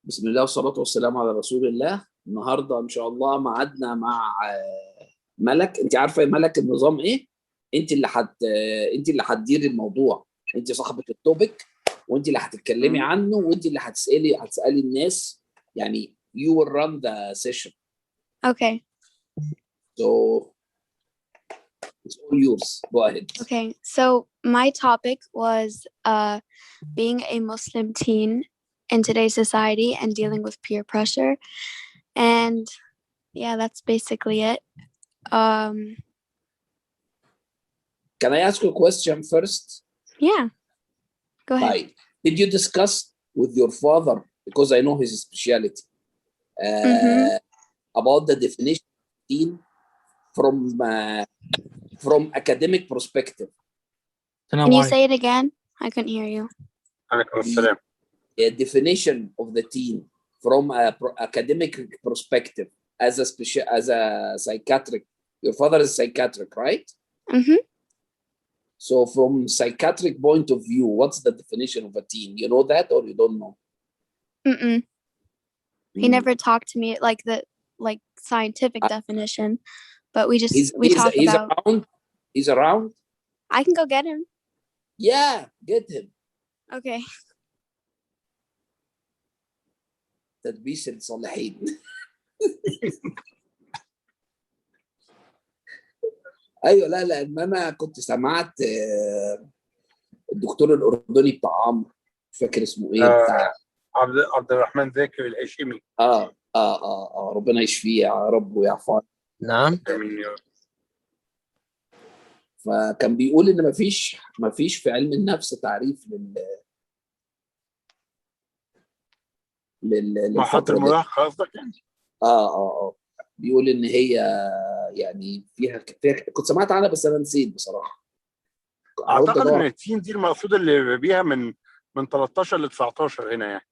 بسم الله والصلاة والسلام على رسول الله. النهارده إن شاء الله ميعادنا مع ملك. أنت عارفة يا ملك النظام إيه؟ أنت اللي أنت اللي هتديري الموضوع، أنت صاحبة التوبيك، وأنت اللي هتتكلمي عنه، وأنت اللي هتسألي الناس. يعني you will run the session. Okay. So it's all yours. Go ahead. Okay. So my topic was being a Muslim teen in today's society and dealing with peer pressure. And yeah, that's basically it. Can I ask you a question first? Yeah. Go ahead. Right. Did you discuss with your father, because I know his specialty, about the definition of teen from academic perspective? Can you say it again? I couldn't hear you. The definition of the teen from academic perspective as a psychiatric. Your father is psychiatric, right? So from psychiatric point of view, what's the definition of a teen? You know that or you don't know? He never talked to me like the scientific definition, but we talk about. Around? He's around? I can go get him. Yeah, get him. Okay. تدبيس الصالحين. ايوه، لا لان انا كنت سمعت الدكتور الاردني بتاع عمرو، مش فاكر اسمه ايه، بتاع عبد الرحمن ذاكر الهاشمي. ربنا يشفيه يا رب ويعفو. نعم. فكان بيقول ان مفيش في علم النفس تعريف مرحلة المراهقة قصدك يعني؟ بيقول ان هي يعني فيها كنت سمعت عنها بس انا نسيت بصراحة. اعتقد ان التين دي المقصود اللي بيها من 13 ل 19 هنا يعني.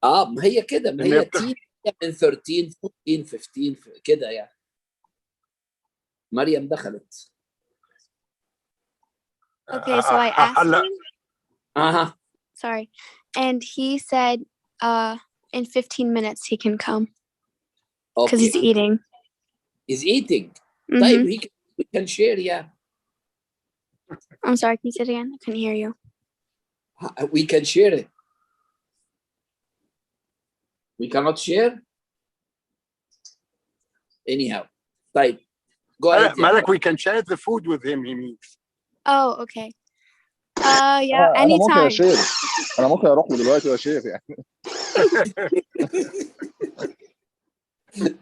ما هي كده، ما هي تين من 13 14 15 كده يعني. مريم دخلت. Okay, so I asked him. Sorry. And he said in 15 minutes he can come. Because he's eating. He's eating. طيب we can share, yeah. I'm sorry, can you say it again? I couldn't hear you. We can share it. We cannot share? Anyhow. طيب. Go ahead. Malik, we can share the food with him, he means. Oh, okay. Yeah, anytime. أنا ممكن أروح له دلوقتي وأشير يعني.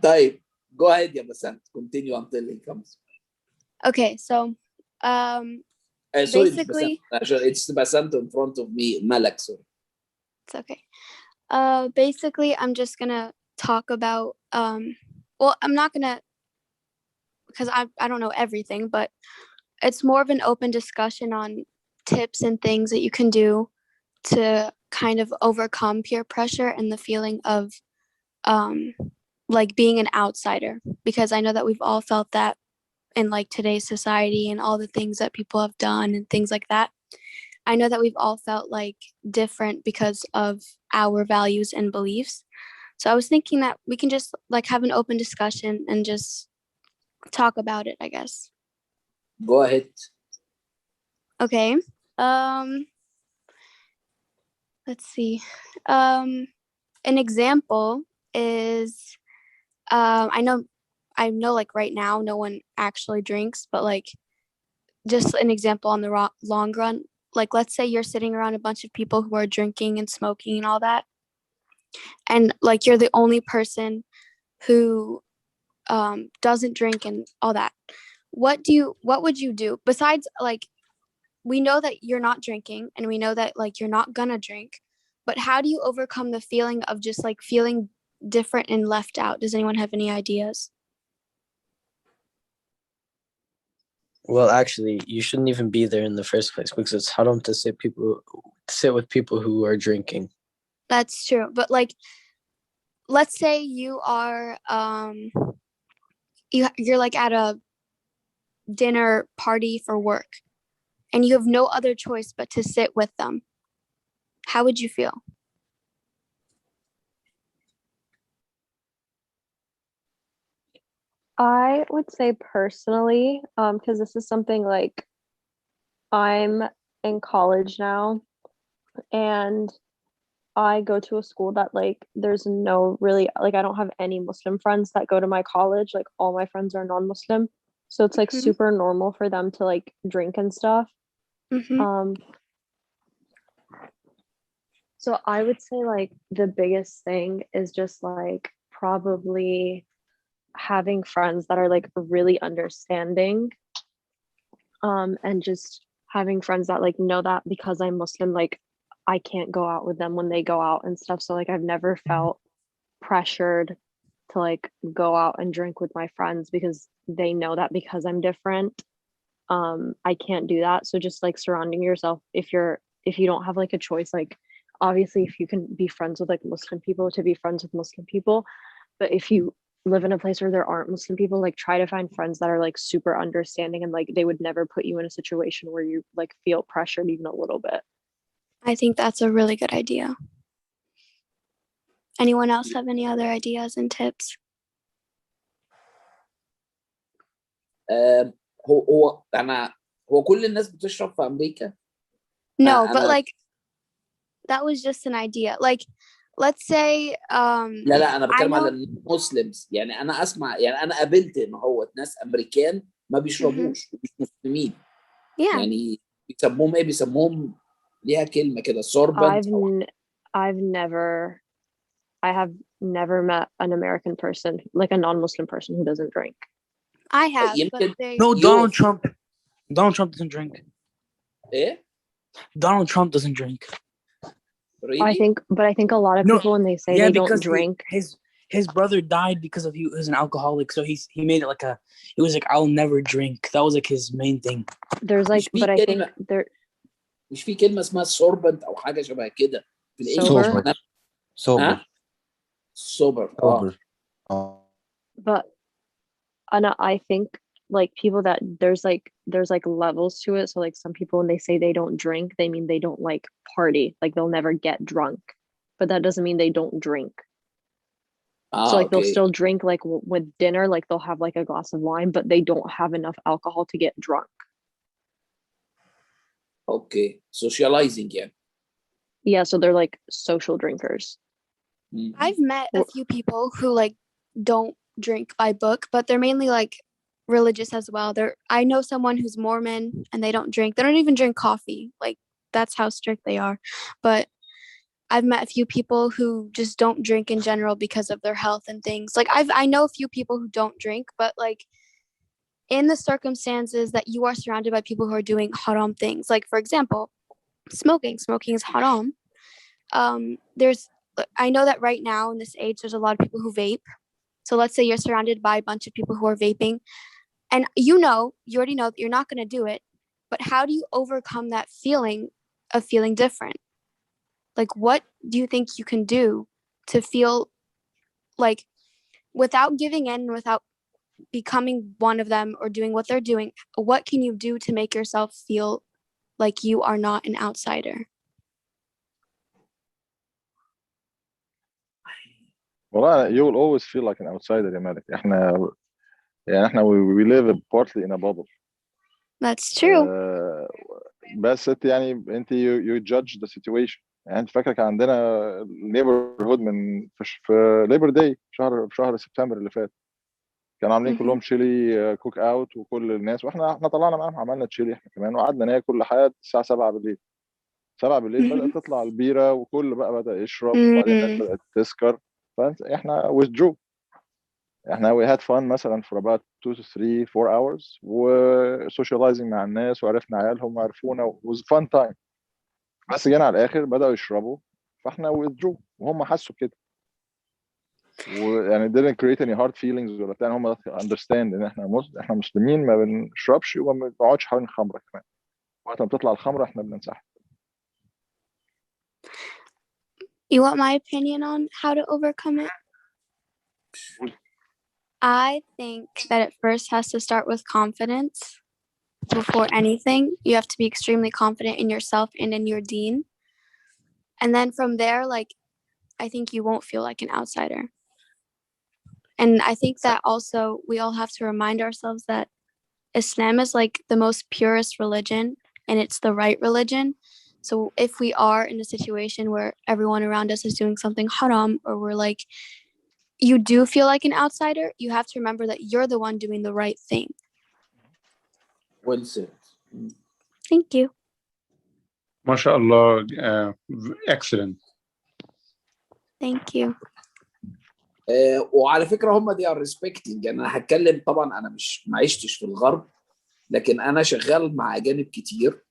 طيب. Go ahead, يا بسنت. Continue until he comes. Okay, so sorry, basically it's Basant in front of me. Malak, sorry. It's okay. Basically, I'm just gonna talk about well, I'm not gonna, because I don't know everything, but it's more of an open discussion on tips and things that you can do to kind of overcome peer pressure and the feeling of like being an outsider, because I know that we've all felt that in like today's society and all the things that people have done and things like that. I know that we've all felt like different because of our values and beliefs. So I was thinking that we can just like have an open discussion and just talk about it, I guess. Go ahead. Okay. Let's see. An example is I know like right now no one actually drinks, but like just an example on the long run, like let's say you're sitting around a bunch of people who are drinking and smoking and all that, and like you're the only person who doesn't drink and all that. What would you do besides, like, we know that you're not drinking and we know that like you're not gonna drink, but how do you overcome the feeling of just like feeling different and left out? Does anyone have any ideas? Well, actually, you shouldn't even be there in the first place, because it's haram to sit with people who are drinking. That's true, but like, let's say you are you're like at a dinner party for work, and you have no other choice but to sit with them. How would you feel? I would say personally, because this is something like I'm in college now and I go to a school that like there's no really like I don't have any Muslim friends that go to my college. Like all my friends are non-Muslim. So it's like Mhm. super normal for them to like drink and stuff. Mm-hmm. So I would say like the biggest thing is just like probably having friends that are like really understanding, and just having friends that like know that because I'm Muslim, like I can't go out with them when they go out and stuff. So like I've never felt pressured to like go out and drink with my friends because they know that because I'm different, I can't do that. So just like surrounding yourself, if you don't have like a choice, like obviously if you can be friends with like Muslim people, to be friends with Muslim people, but if you live in a place where there aren't Muslim people, like try to find friends that are like super understanding and like they would never put you in a situation where you like feel pressured even a little bit. I think that's a really good idea. Anyone else have any other ideas and tips? هو كل الناس بتشرب في امريكا. No, but أنا like that was just an idea. Like, let's say لا انا I بتكلم على know. المسلمز. يعني انا اسمع، يعني انا قابلت ان هو ناس امريكان ما بيشربوش مش مسلمين. Yeah, يعني بيسموهم ايه؟ بيسموهم ليها كلمه كده سوربنت I have never met an American person, like a non-Muslim person who doesn't drink. I have, but يمكن they. No, يوف. Donald Trump doesn't drink. ايه Donald Trump doesn't drink. I really؟ think a lot of No, people when they say yeah, they don't because drink, his brother died because of he was an alcoholic, so he made it like it was like I'll never drink. That was like his main thing. there's like, مش في but I think كلمه there مش في كلمه اسمها سوربنت او حاجه شبه كده في Sober. الانجليش؟ سوبر سوبر سوبر but I think like people that there's like levels to it. So like some people when they say they don't drink, they mean they don't like party, like they'll never get drunk, but that doesn't mean they don't drink. So like they'll اوكي still drink like with dinner, like they'll have like a glass of wine, but they don't have enough alcohol to get drunk. اوكي socializing يعني. Yeah, so they're like social drinkers. مم. I've met a few people who like don't drink by book, but they're mainly like religious as well. I know someone who's Mormon and they don't drink. They don't even drink coffee. Like that's how strict they are. But I've met a few people who just don't drink in general because of their health and things. Like I know a few people who don't drink, but like in the circumstances that you are surrounded by people who are doing haram things, like for example, smoking is haram. I know that right now in this age there's a lot of people who vape. So let's say you're surrounded by a bunch of people who are vaping, and you already know that you're not going to do it, but how do you overcome that feeling of feeling different? Like, what do you think you can do to feel like, without giving in, without becoming one of them or doing what they're doing, what can you do to make yourself feel like you are not an outsider? Well, you will always feel like an outsider يا مالك. احنا we live partly in a bubble. That's true. بس يعني انت you judge the situation. يعني انت فاكر كان عندنا neighborhood في ليبر داي في شهر سبتمبر اللي فات، كانوا عاملين كلهم تشيلي كوك اوت وكل الناس، واحنا طلعنا معاهم عملنا تشيلي احنا كمان، وقعدنا ناكل لحد الساعه 7 بالليل. 7 بالليل بدات تطلع البيره وكل بقى بدا يشرب، وبعدين الناس بدات تسكر، فاحنا withdrew. احنا we had fun مثلا for about 2 to 3 4 hours وسوشياليزنج مع الناس، وعرفنا عيالهم وعرفونا was fun time. بس جينا على الاخر بداوا يشربوا، فاحنا withdrew وهم حسوا كده، ويعني didn't create any hard feelings ولا بتاع. هم understand ان احنا مسلمين ما بنشربش وما بنقعدش حوالين الخمره كمان، وقت ما بتطلع الخمره احنا بننسحب. You want my opinion on how to overcome it? I think that it first has to start with confidence. Before anything, you have to be extremely confident in yourself and in your deen. And then from there, like, I think you won't feel like an outsider. And I think that also we all have to remind ourselves that Islam is like the most purest religion and it's the right religion. So if we are in a situation where everyone around us is doing something haram, or we're like, you do feel like an outsider, you have to remember that you're the one doing the right thing. Well said. Thank you. ما شاء الله. Excellent. Thank you. وعلى فكره هم دي ار ريسبكتنج. يعني انا هتكلم، طبعا انا مش ما عشتش في الغرب، لكن انا شغال مع اجانب كتير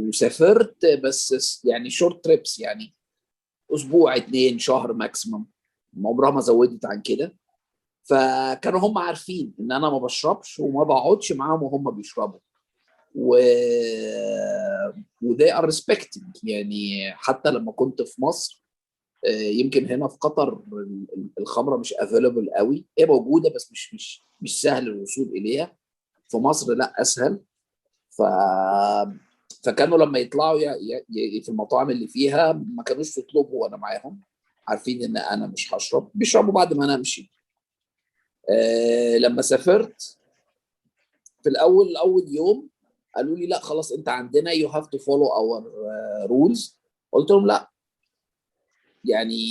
وسافرت، بس يعني شورت تريبس، يعني اسبوع 2 شهر ماكسيمم، عمرها ما زودت عن كده. فكانوا هم عارفين ان انا ما بشربش وما بقعدش معاهم وهم بيشربوا، وده ار ريسبكتنج. يعني حتى لما كنت في مصر، يمكن هنا في قطر الخمره مش افيلبل قوي، هي موجوده بس مش سهل الوصول اليها. في مصر لا، اسهل. فكانوا لما يطلعوا في المطاعم اللي فيها ما كانوش يطلبوا وانا معاهم، عارفين ان انا مش هشرب، بيشربوا بعد ما انا امشي. لما سافرت في اول يوم قالوا لي لا خلاص انت عندنا you have to follow our rules. قلت لهم لا، يعني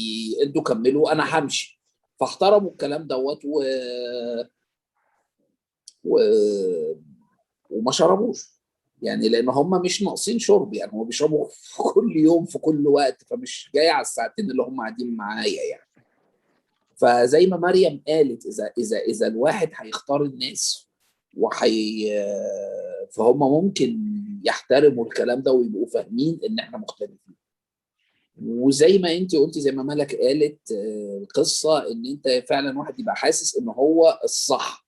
انتوا كملوا انا همشي. فاحترموا الكلام دوت وما شربوش، يعني لان هم مش ناقصين شرب، يعني هم بيشربوا في كل يوم في كل وقت، فمش جاي على الساعتين اللي هم قاعدين معايا يعني. فزي ما مريم قالت، اذا الواحد هيختار الناس فهم ممكن يحترموا الكلام ده ويبقوا فاهمين ان احنا مختلفين. وزي ما انت قلتي، زي ما ملك قالت، القصه ان انت فعلا واحد يبقى حاسس ان هو الصح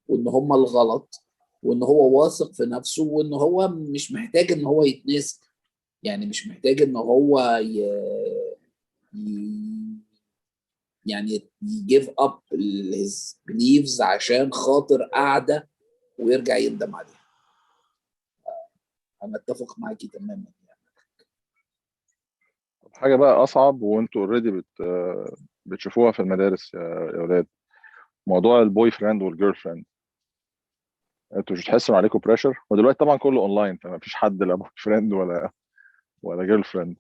وان هم الغلط، وان هو واثق في نفسه، وان هو مش محتاج ان هو يتناسب، يعني مش محتاج ان هو يعني يجيف اب his beliefs عشان خاطر قاعده ويرجع يندم عليها. انا اتفق معاكي تماما. حاجه بقى اصعب وانتوا اوريدي بتشوفوها في المدارس يا اولاد، موضوع البوي فريند والجيرل فريند. انتوا مش بتحسوا عليكم بريشر؟ ودلوقتي طبعا كله اونلاين، فما فيش حد لا بوي فريند ولا جيرل فريند،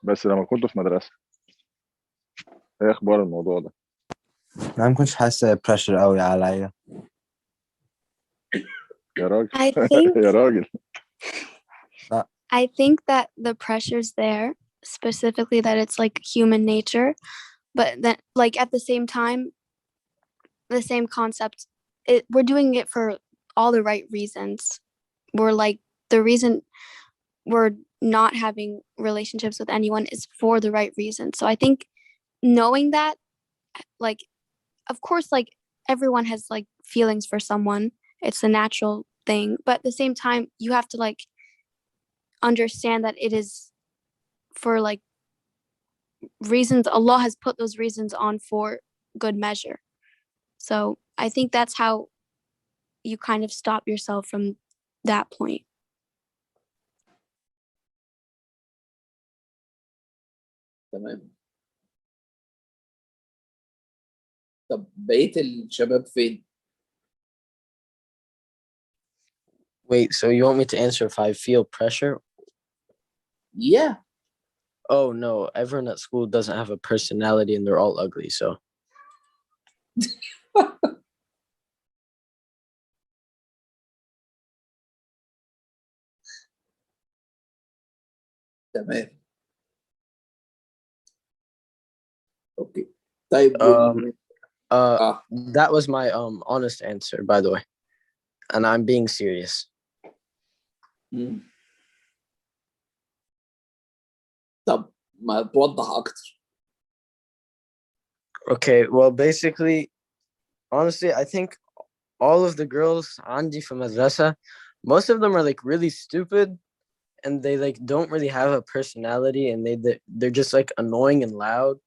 بس لما كنتوا في مدرسه ايه اخبار الموضوع ده؟ انا ما كنتش حاسه بريشر قوي عليا. يا راجل I think يا راجل. I think that the pressure's there, specifically that it's like human nature, but then like at the same time, the same concept, we're doing it for all the right reasons. We're like, the reason we're not having relationships with anyone is for the right reason. So I think knowing that, like, of course, like everyone has like feelings for someone, it's a natural thing, but at the same time you have to like understand that it is for like reasons Allah has put those reasons on for good measure. So I think that's how you kind of stop yourself from that point. تمام. طب بقية الشباب فين؟ Wait, so you want me to answer if I feel pressure? Yeah. Oh no, everyone at school doesn't have a personality and they're all ugly, so. تمام. اوكي. طيب that was my honest answer, by the way, and I'm being serious. طب ما توضح اكتر. Okay, well, basically, honestly, I think all of the girls عندي في مدرسة, most of them are like really stupid and they like don't really have a personality and they're just like annoying and loud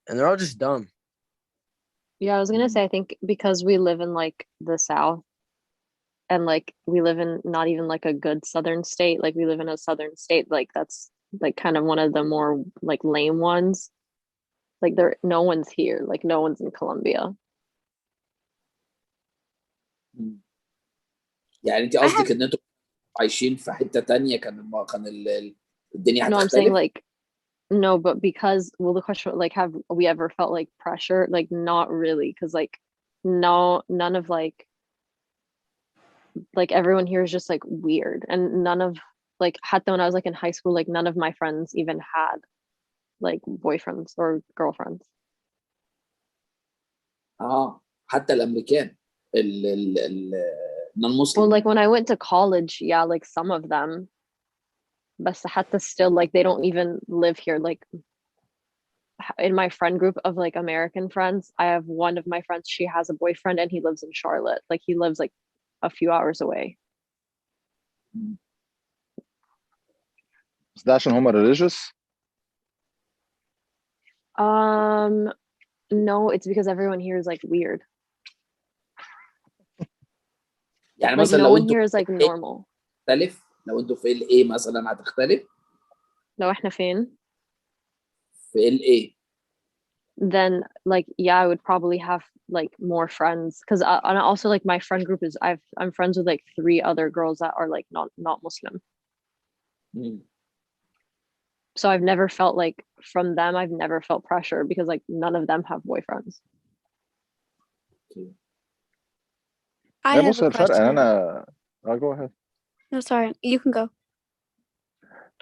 and they're all just dumb. Yeah, I was gonna say, I think because we live in like the South and like we live in not even like a good Southern state, like we live in a Southern state, like that's like kind of one of the more like lame ones. like no one's here, like no one's in Colombia. يعني انت قصدك ان انتوا عايشين في حتة تانية كان الدنيا No, I'm saying هتختلف؟ like no, but because the question like have we ever felt like pressure? Like not really, because like no, none of like everyone here is just like weird, and none of like حتى when I was like in high school, like none of my friends even had like boyfriends or girlfriends. حتى الامريكان ال Well, non-Muslim. like when I went to college, yeah, like some of them, but حتى still like they don't even live here. Like in my friend group of like American friends, I have one of my friends, she has a boyfriend and he lives in Charlotte. Like he lives like a few hours away. بس ده عشان هم religious. No, it's because everyone here is like weird. يعني Like مثلا no لو one انتوا here is like normal. هتختلف، لو انتوا في ال A مثلا هتختلف لو احنا فين؟ في ال A. Then like yeah, I would probably have like more friends because and also like my friend group is I'm friends with like 3 other girls that are like not Muslim. So I've never felt like from them I've never felt pressure because like none of them have boyfriends. I have بص a الفرق ان question. انا go ahead. No, sorry, you can go.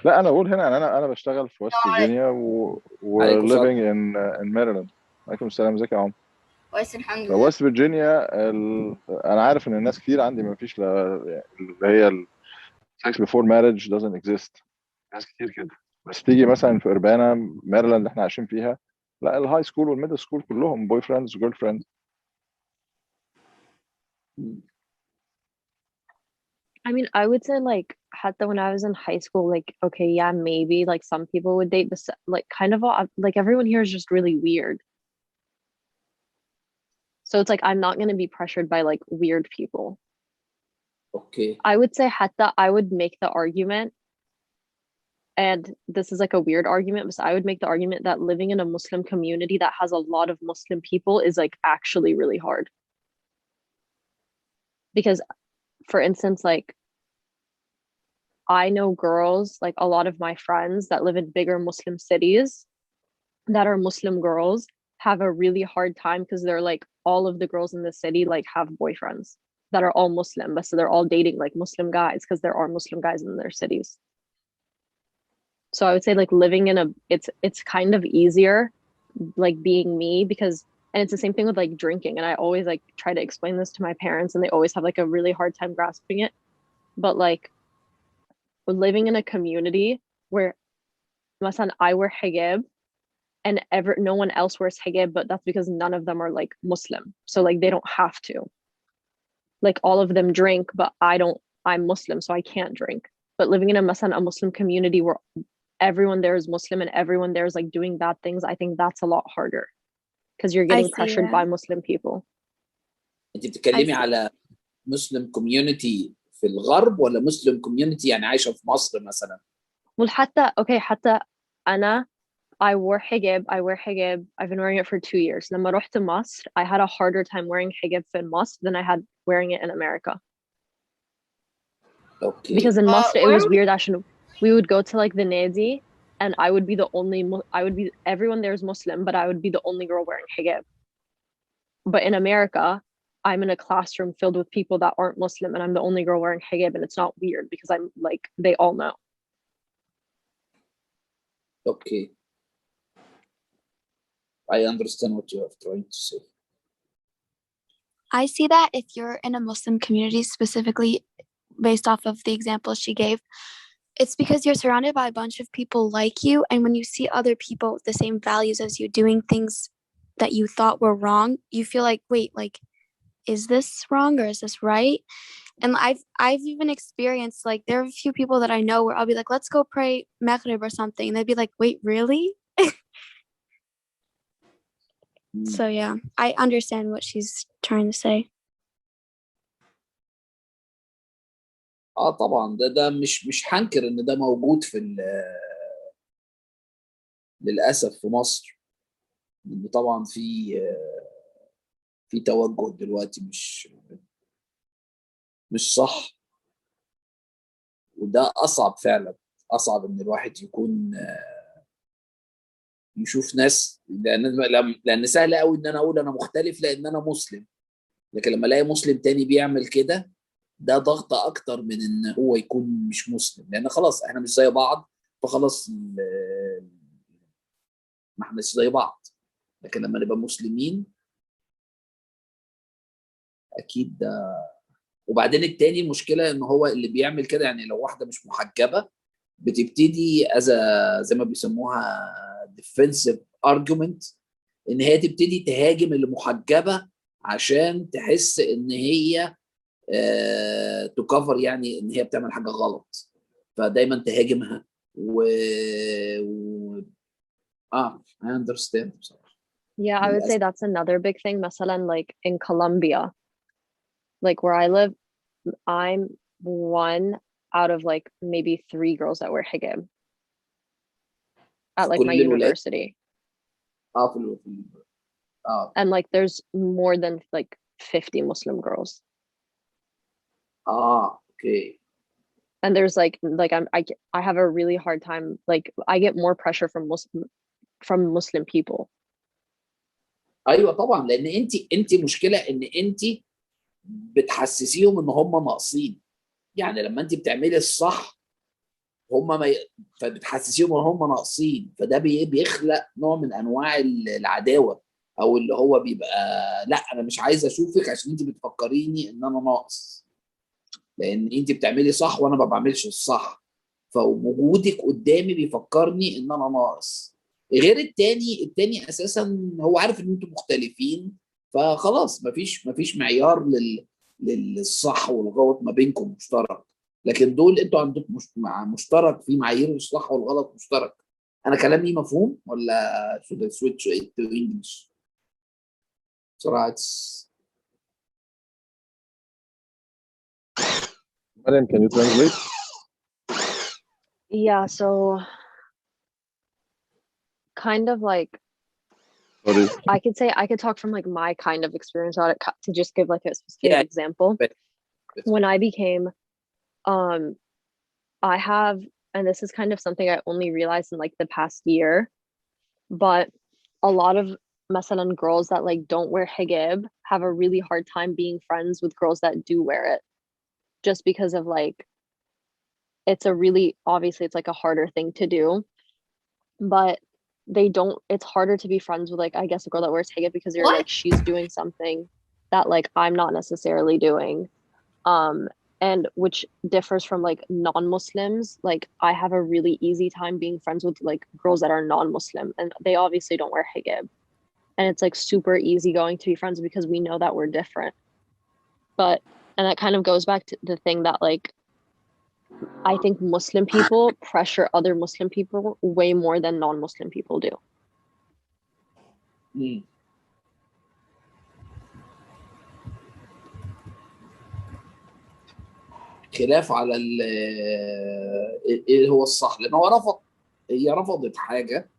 لا انا بقول هنا ان انا بشتغل في ويست فيرجينيا عليكم السلام. living in Maryland. عليكم السلام، ازيك يا عمر؟ كويس الحمد لله. فويست فيرجينيا انا عارف ان الناس كتير عندي ما فيش اللي هي sex before marriage doesn't exist. ناس كتير كده، بس تيجي مثلا في اربانا ماريلاند اللي احنا عايشين فيها، لا الهاي سكول والميدل سكول كلهم بوي فريندز وجيرل فريندز. I mean, I would say like حتى when I was in high school, like okay, yeah, maybe like some people would date, but like kind of all like everyone here is just really weird. So it's like I'm not going to be pressured by like weird people. Okay. I would say حتى I would make the argument, and this is like a weird argument, but I would make the argument that living in a Muslim community that has a lot of Muslim people is like actually really hard. Because for instance, like I know girls, like a lot of my friends that live in bigger Muslim cities that are Muslim girls have a really hard time because they're like all of the girls in the city like have boyfriends that are all Muslim, but so they're all dating like Muslim guys because there are Muslim guys in their cities. So I would say like living in it's kind of easier like being me because, and it's the same thing with like drinking, and I always like try to explain this to my parents and they always have like a really hard time grasping it. But like living in a community where مثلا I wear hijab and no one else wears hijab, but that's because none of them are like Muslim, so like they don't have to. Like all of them drink, but I'm Muslim, so I can't drink. But living in a Muslim community where everyone there is Muslim and everyone there is like doing bad things, I think that's a lot harder because you're getting pressured by Muslim people. انت بتتكلمي على مسلم كوميونتي في الغرب ولا مسلم كوميونتي يعني عايشه في مصر مثلا؟ حتى أنا I wear hijab. I've been wearing it for 2 years. لما رحت مصر, I had a harder time wearing hijab in Mosque than I had wearing it in America. Okay. Because in Mosque it was weird. We would go to like the Nadi, and I would be everyone there is Muslim, but I would be the only girl wearing hijab. But in America, I'm in a classroom filled with people that aren't Muslim, and I'm the only girl wearing hijab, and it's not weird because I'm like they all know. Okay. I understand what you are trying to say. I see that if you're in a Muslim community, specifically based off of the example she gave, it's because you're surrounded by a bunch of people like you. And when you see other people with the same values as you doing things that you thought were wrong, you feel like, wait, like, is this wrong or is this right? And I've even experienced like there are a few people that I know where I'll be like, let's go pray Maghrib or something. And they'd be like, wait, really? So yeah, I understand what she's trying to say. طبعا ده مش هنكر ان ده موجود في للاسف في مصر. لأن طبعا في توجه دلوقتي مش صح، وده أصعب فعلا، أصعب إن الواحد يكون يشوف ناس، لأن سهل قوي إن أنا أقول أنا مختلف لأن أنا مسلم، لكن لما الاقي مسلم تاني بيعمل كده ده ضغط اكتر من ان هو يكون مش مسلم، لان خلاص احنا مش زي بعض، فخلاص ما احناش زي بعض. لكن لما نبقى مسلمين اكيد ده. وبعدين التاني المشكله ان هو اللي بيعمل كده، يعني لو واحده مش محجبه بتبتدي زي ما بيسموها defensive argument، ان هي تبتدي تهاجم اللي محجبه عشان تحس ان هي تكفر، يعني ان هي بتعمل حاجه غلط، فدايما تهاجمها I understand بصراحه. Yeah, I would say that's another big thing. مثلا like in Colombia, like where I live, I'm one out of like maybe 3 girls that wear hijab at like my university. And like there's more than like 50 Muslim girls. Okay. And there's like I have a really hard time, like I get more pressure from Muslim people. ايوه طبعا، لان انت مشكله ان انت بتحسسيهم ان هم ناقصين، يعني لما انت بتعملي الصح هم فبتحسسيهم ان هم ناقصين، فده بيخلق نوع من انواع العداوه، او اللي هو بيبقى لا انا مش عايز اشوفك عشان انت بتفكريني ان انا ناقص، لان انت بتعملي صح وانا ما بعملش الصح، فوجودك قدامي بيفكرني ان انا ناقص. غير التاني اساسا هو عارف ان انتم مختلفين، فخلاص مفيش معيار للصح والغلط ما بينكم مشترك، لكن دول انتوا عندكم مشترك في معايير الصح والغلط مشترك. انا كلامي مفهوم ولا should I switch it to English؟ بسرعه. Mariam, can you translate? Yeah, so kind of like, Sorry. I could talk from like my kind of experience on it to just give like a specific example. When I became, I have, and this is kind of something I only realized in like the past year, but a lot of masalan girls that like don't wear hijab have a really hard time being friends with girls that do wear it, just because of like, it's like a harder thing to do, but it's harder to be friends with like, I guess, a girl that wears hijab because you're like, she's doing something that like I'm not necessarily doing, and which differs from like non-Muslims. Like I have a really easy time being friends with like girls that are non-Muslim, and they obviously don't wear hijab, and it's like super easy going to be friends because we know that we're different. And that kind of goes back to the thing that like, I think Muslim people pressure other Muslim people way more than non-Muslim people do. خلاف على ايه هو الصح، لان هو هي رفضت حاجه،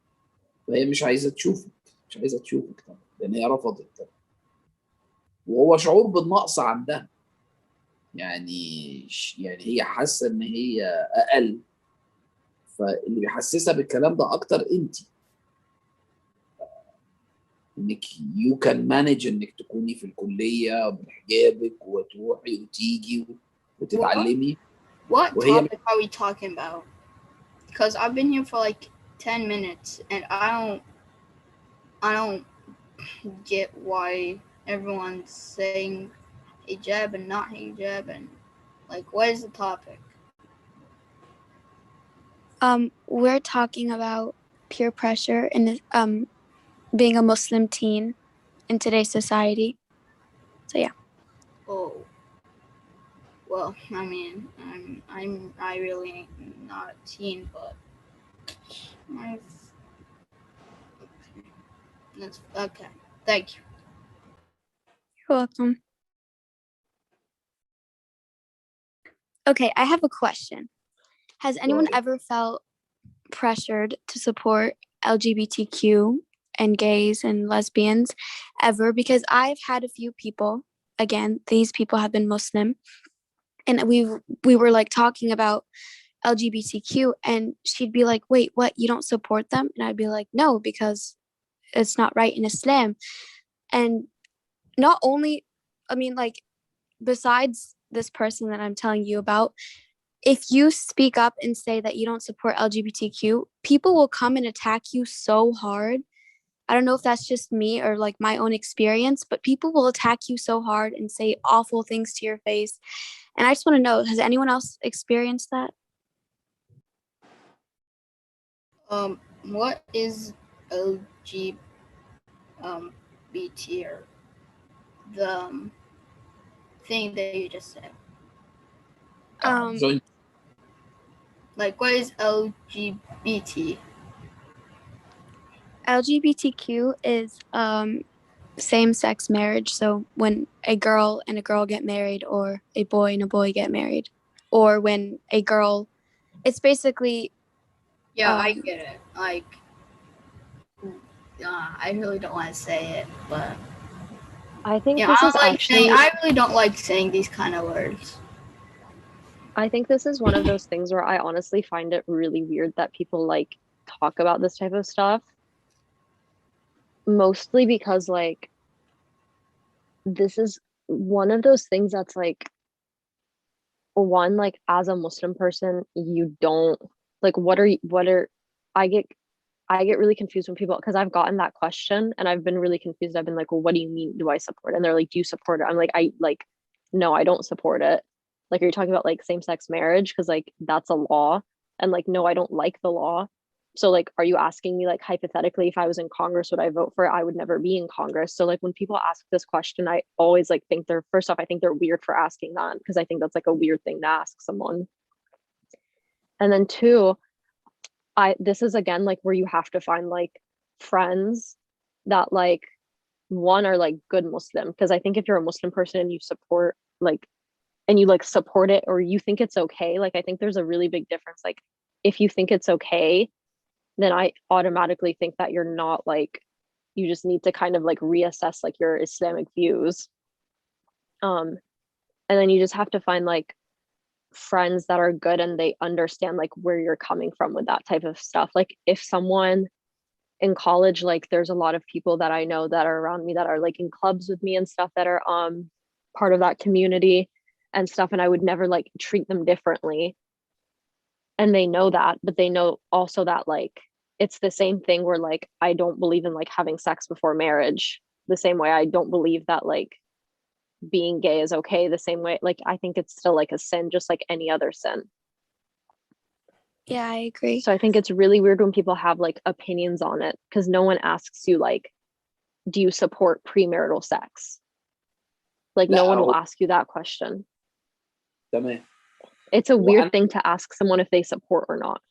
فهي مش عايزه تشوفك طبعا، لان هي رفضت طبعا. وهو شعور بالنقص عندها، يعني هي حاسه ان هي اقل، فاللي بيحسسها بالكلام ده اكتر انك يو كان مانج انك تكوني في الكليه بحجابك وتروحي وتيجي وتتعلمي. What topic are we talking about? Because I've been here for like 10 minutes and I don't get why everyone's saying hijab and not hijab, and like, what is the topic? We're talking about peer pressure and being a Muslim teen in today's society. So yeah. Oh, well, I mean, I really not a teen, but that's okay. Thank you. You're welcome. Okay, I have a question. Has anyone ever felt pressured to support LGBTQ and gays and lesbians ever, because I've had a few people, again, these people have been Muslim, and we were like talking about LGBTQ, and she'd be like, wait, what, you don't support them? And I'd be like, no, because it's not right in Islam. And not only, I mean, like, besides this person that I'm telling you about, if you speak up and say that you don't support LGBTQ, people will come and attack you so hard. I don't know if that's just me or like my own experience, but people will attack you so hard and say awful things to your face. And I just want to know, has anyone else experienced that? What is LGBT or the thing that you just said? Like, what is LGBT? LGBTQ is same-sex marriage. So when a girl and a girl get married, or a boy and a boy get married, or when a girl, it's basically. Yeah, I get it. Like, I really don't want to say it, but I think yeah, this I is don't like actually. I really don't like saying these kind of words. I think this is one of those things where I honestly find it really weird that people like talk about this type of stuff. Mostly because like this is one of those things that's like, one, like as a Muslim person, you don't like I get really confused when people, because I've gotten that question and I've been really confused. I've been like, well, what do you mean, do I support it? And they're like, do you support it? I'm like, no, I don't support it. Like, are you talking about like same-sex marriage? Because like that's a law. And like, no, I don't like the law. So like, are you asking me like hypothetically, if I was in Congress, would I vote for it? I would never be in Congress. So like when people ask this question, I always like think they're, first off, I think they're weird for asking that, because I think that's like a weird thing to ask someone. And then two, this is again like where you have to find like friends that like, one, are like good Muslim, because I think if you're a Muslim person and you support like, and you like support it, or you think it's okay, like I think there's a really big difference. Like if you think it's okay, then I automatically think that you're not like, you just need to kind of like reassess like your Islamic views. And then you just have to find like friends that are good and they understand like where you're coming from with that type of stuff. Like if someone in college, like there's a lot of people that I know that are around me that are like in clubs with me and stuff, that are part of that community and stuff, and I would never like treat them differently. And they know that, but they know also that like it's the same thing where like I don't believe in like having sex before marriage the same way I don't believe that like being gay is okay the same way. Like I think it's still like a sin, just like any other sin. Yeah, I agree. So I think it's really weird when people have like opinions on it, because no one asks you like, do you support premarital sex? Like no one will ask you that question. It's a weird thing to ask someone if they support or not.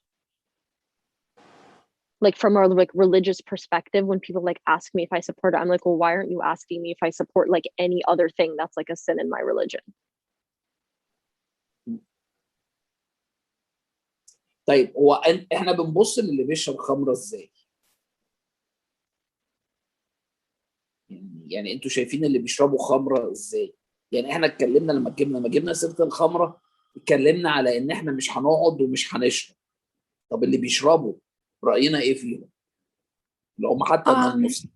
Like from a like religious perspective, when people like ask me if I support it, I'm like, well, why aren't you asking me if I support like any other thing that's like a sin in my religion? طيب هو احنا بنبص للي بيشرب خمره ازاي؟ يعني انتوا شايفين اللي بيشربوا خمره ازاي؟ يعني احنا اتكلمنا لما جبنا سيره الخمره، اتكلمنا على ان احنا مش هنقعد ومش هنشرب. طب اللي بيشربوا راينا ايه فيهم؟ اللي هم حتى المسلم.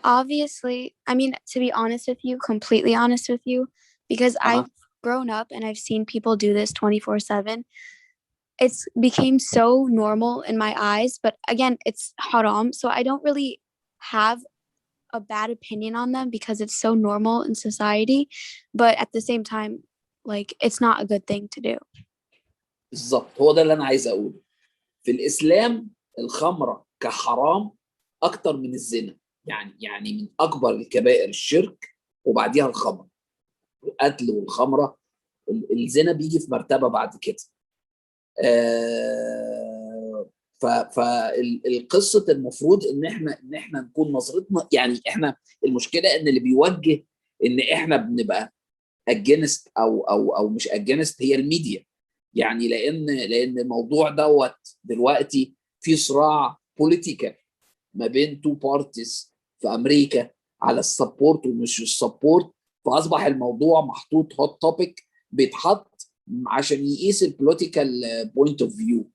Obviously, I mean, to be honest with you, completely honest with you, because I've grown up and I've seen people do this 24/7. It's became so normal in my eyes, but again, it's haram, so I don't really have a bad opinion on them because it's so normal in society, but at the same time, like it's not a good thing to do. بالظبط، هو ده اللي انا عايز اقوله. في الاسلام الخمره كحرام اكتر من الزنا، يعني من اكبر الكبائر الشرك وبعديها الخمر. القتل والخمره، الزنا بيجي في مرتبه بعد كده. فالقصه المفروض ان احنا نكون نظرتنا، يعني احنا المشكله ان اللي بيوجه ان احنا بنبقى اجينست او مش اجينست هي الميديا. يعني لان الموضوع دوت دلوقتي في صراع بوليتيكال ما بين تو بارتيز في امريكا على السبورت ومش السبورت، فاصبح الموضوع محطوط هوت توبيك بيتحط عشان يقيس البوليتيكال بوينت اوف فيو.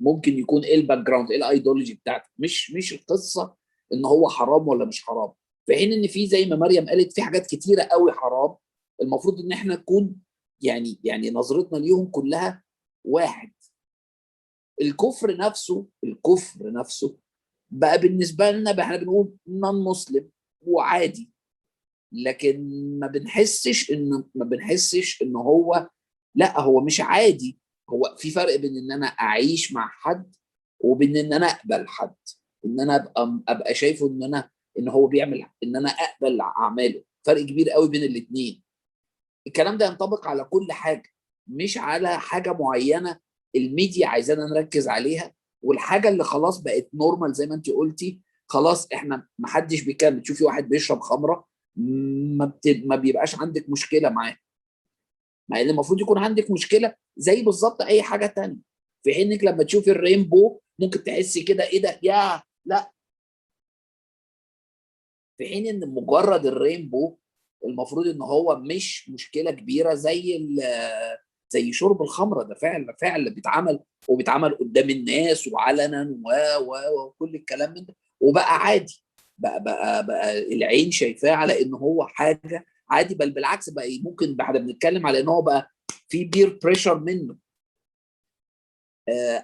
ممكن يكون ايه الباك جراوند، ايه الايديولوجي بتاعتك، مش القصه ان هو حرام ولا مش حرام. في حين ان في زي ما مريم قالت في حاجات كتيره قوي حرام، المفروض ان احنا نكون يعني نظرتنا ليهم كلها واحد. الكفر نفسه بقى بالنسبه لنا احنا بنقول نون مسلم وعادي، لكن ما بنحسش ان هو لا، هو مش عادي. هو في فرق بين ان انا اعيش مع حد وبين ان انا اقبل حد، ان انا ابقى شايفه ان هو بيعمل، ان انا اقبل اعماله. فرق كبير قوي بين الاثنين. الكلام ده ينطبق على كل حاجه، مش على حاجه معينه الميديا عايزانا نركز عليها، والحاجه اللي خلاص بقت نورمال زي ما انت قلتي. خلاص احنا ما حدش بيكمل تشوفي واحد بيشرب خمره ما بيبقاش عندك مشكله معاه، مع ان المفروض يكون عندك مشكله زي بالظبط اي حاجه تانية. في حين انك لما تشوفي الرينبو ممكن تحسي كده ايه ده يا لا، في حين ان مجرد الرينبو المفروض ان هو مش مشكله كبيره زي شرب الخمره. ده فعل بيتعمل، وبيتعمل قدام الناس وعلنا وكل الكلام من ده، وبقى عادي. بقى العين شايفاه على ان هو حاجه عادي، بل بالعكس بقى ممكن بعد بنتكلم على ان هو بقى في بير بريشر منه.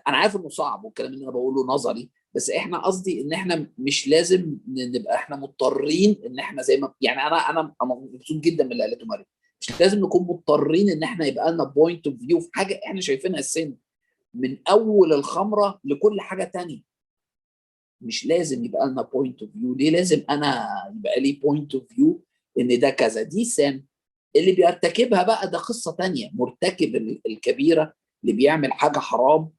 انا عارف انه صعب والكلام اللي انا بقوله نظري، بس احنا قصدي ان احنا مش لازم نبقى احنا مضطرين ان احنا زي ما يعني انا مبسوط جدا من اللي قالته مريم. مش لازم نكون مضطرين ان احنا يبقى لنا بوينت اوف فيو في حاجه احنا شايفينها السن، من اول الخمره لكل حاجه تانية. مش لازم يبقى لنا بوينت اوف فيو. ليه لازم انا يبقى لي بوينت اوف فيو ان ده كذا؟ دي سن اللي بيرتكبها بقى ده قصه تانية. مرتكب الكبيره اللي بيعمل حاجه حرام،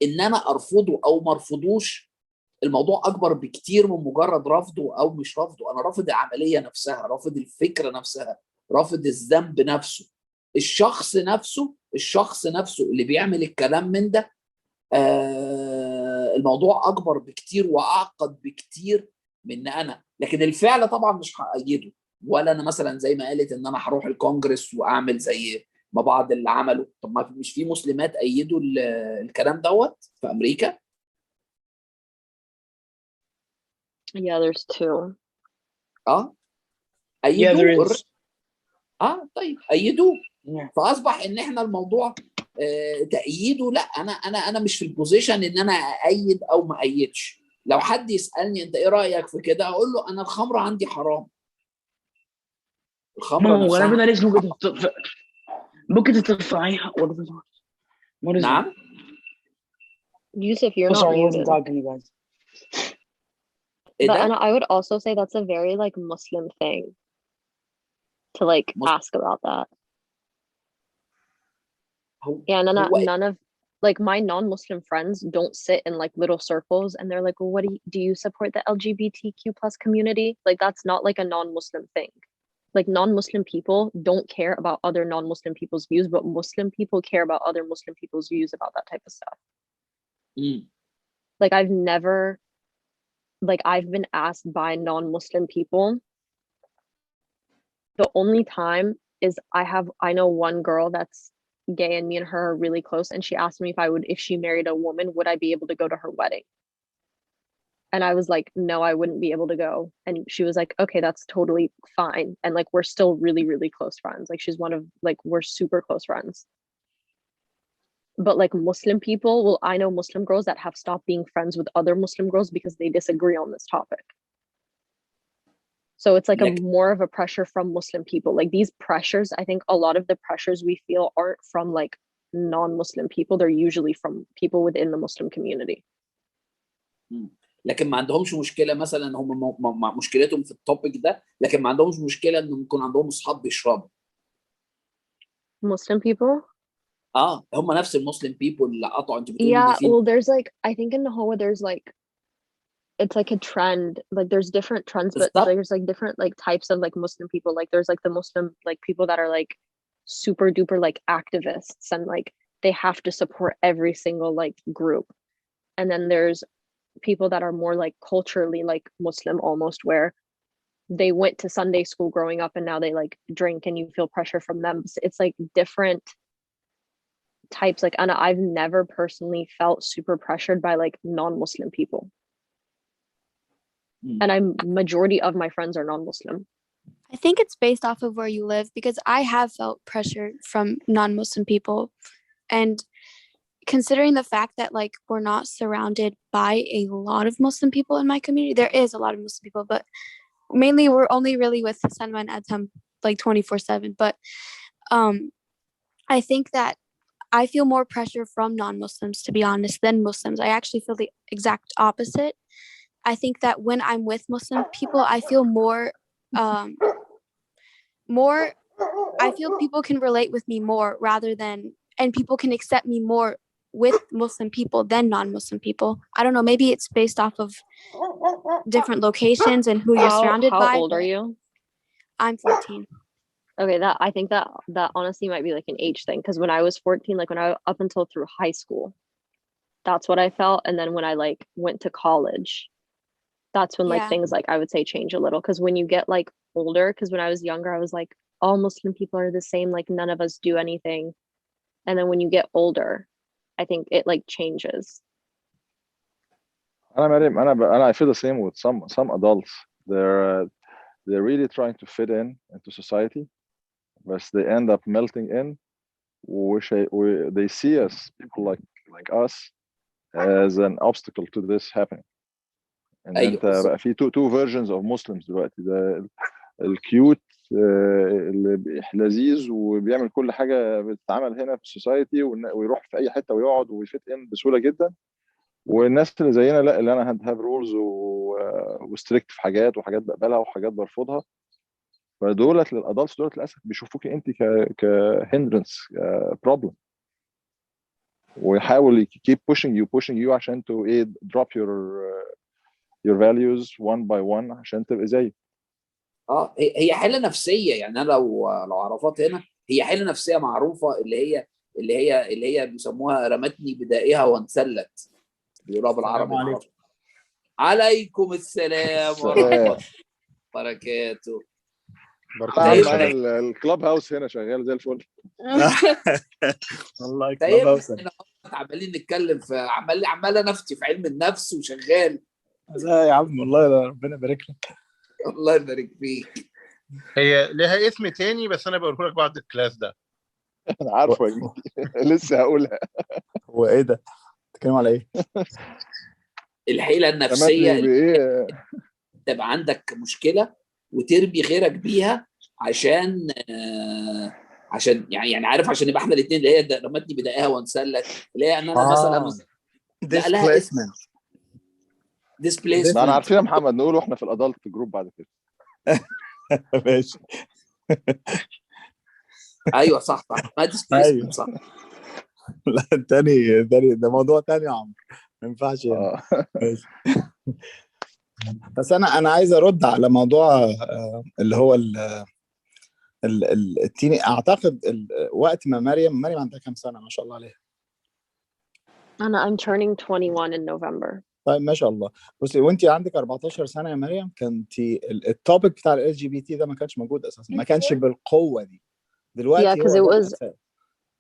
ان انا ارفضه او ما ارفضوش الموضوع اكبر بكتير من مجرد رفضه او مش رفضه. انا رافض العمليه نفسها، رافض الفكره نفسها، رافض الذنب نفسه. الشخص نفسه اللي بيعمل الكلام من ده الموضوع اكبر بكتير واعقد بكتير من انا. لكن الفعل طبعا مش هأيده، ولا انا مثلا زي ما قالت ان انا هروح الكونجرس واعمل زي ما بعض اللي عملوا. طب ما مش في مسلمات ايدوا الكلام دوت في امريكا؟ Yeah, there's two. اه Yeah, there ايدوه. is. طيب ايدوه. Yeah. فاصبح ان احنا الموضوع تأييده. لا، انا مش في البوزيشن ان انا اأيد او ما ايدش. لو حد يسألني انت ايه رأيك في كده، اقول له انا الخمره عندي حرام. الخمره No, whatever نفسها that is, ممكن ترفعيها. What is that? نعم. Yusuf, you're Oh, not sorry, I wasn't muted. talking to you guys. ايه But and ده؟ I would also say that's a very like Muslim thing to like ask about that. Yeah, هو none of like my non-Muslim friends don't sit in like little circles and they're like, well, what do you support the LGBTQ plus community? Like that's not like a non-Muslim thing. Like non-Muslim people don't care about other non-Muslim people's views, but Muslim people care about other Muslim people's views about that type of stuff. Like I've been asked by non-Muslim people. The only time is I know one girl that's gay and me and her are really close, and she asked me if she married a woman, would I be able to go to her wedding? And I was like, no, I wouldn't be able to go. And she was like, okay, that's totally fine. And like we're still really, really close friends. Like she's one of like we're super close friends. But like Muslim people, well, I know Muslim girls that have stopped being friends with other Muslim girls because they disagree on this topic. So it's like a more of a pressure from Muslim people. Like these pressures, I think a lot of the pressures we feel aren't from like non-Muslim people. They're usually from people within the Muslim community. لكن ما عندهمش مشكله مثلا، هم مشكلتهم في التوبيك ده، لكن ما عندهمش مشكله انه يكون عندهم اصحاب بيشربوا. Muslim people? هم نفس المسلم بيبول اللي قطعوا. انت بتقولي Yeah, ان في well, there's like I think in Nahoa there's like it's like a trend. Like there's different trends, but there's like different like types of like Muslim people. Like there's like the Muslim like people that are like super duper like activists and like they have to support every single like group. and then there's people that are more like culturally like Muslim almost, where they went to Sunday school growing up and now they like drink and you feel pressure from them. It's like different types. Like, and I've never personally felt super pressured by like non-Muslim people. And majority of my friends are non-Muslim. I think it's based off of where you live, because I have felt pressure from non-Muslim people. And considering the fact that like we're not surrounded by a lot of Muslim people in my community, there is a lot of Muslim people, but mainly we're only really with Sanma and Adham like 24/7. But I think that I feel more pressure from non-Muslims, to be honest, than Muslims. I actually feel the exact opposite. I think that when I'm with Muslim people, I feel more, I feel people can relate with me more and people can accept me more with Muslim people than non-Muslim people. I don't know, maybe it's based off of different locations and who you're surrounded by. How old are you? I'm 14. Okay, I think that honestly might be like an age thing, because when I was 14, like when I up until through high school, that's what I felt. And then when I like went to college, that's when like things like I would say change a little. Because when you get like older, because when I was younger, I was like, all Muslim people are the same, like none of us do anything. And then when you get older, I think it like changes. I feel the same with some adults. They're really trying to fit into society, but they end up melting in. They see us, people like us, as an obstacle to this happening. And انت بقى في two versions of Muslims دلوقتي. ده الكيوت اللي لذيذ وبيعمل كل حاجه بتتعمل هنا في السوسايتي ويروح في اي حته ويقعد ويفت ان بسهوله جدا. والناس اللي زينا لا، اللي انا هاف رولز وستريكت في حاجات وحاجات بقبلها وحاجات برفضها. فدولت للادلتس دولت للاسف بيشوفوكي انت كهندرنس بروبلم، ويحاول keep pushing you عشان to drop your values one by one عشان تبقى زي. هي حاله نفسيه. يعني انا لو عرفات هنا، هي حاله نفسيه معروفه اللي هي بيسموها رمتني بدائها وانسلت، بيقولوها بالعربي. عليكم السلام ورحمه الله وبركاته. الكلاب هاوس هنا شغال زي الفل. والله كلاب هاوس عمالين نتكلم في عمال نفتي في علم النفس وشغال. لا يا عم والله ربنا يبارك لك. الله يبارك فيك. هي لها اسم تاني بس انا بقوله لك بعد الكلاس ده. انا عارفه لسه هقولها. هو ايه ده؟ بتتكلم على ايه؟ الحيله النفسيه تبقى عندك مشكله وتربي غيرك بيها عشان يعني عارف، عشان يبقى احنا الاثنين اللي هي رمتني بدائها وانسلت، اللي هي ان انا مثلا displacement. انا عارفين يا محمد نقول واحنا في الادلت جروب بعد كده. ماشي. ايوه صح displacement صح. لا الثاني ده موضوع ثاني يا عمرو، ما ينفعش يعني. بس انا عايز ارد على موضوع اللي هو التيني. اعتقد وقت ما مريم عندها كام سنه ما شاء الله عليها؟ I'm turning 21 in November. طيب ما شاء الله. بصي وانت عندك 14 سنه يا مريم، كنت التوبيك بتاع ال LGBT ده ما كانش موجود اساسا، ما كانش بالقوه دي. دلوقتي because it was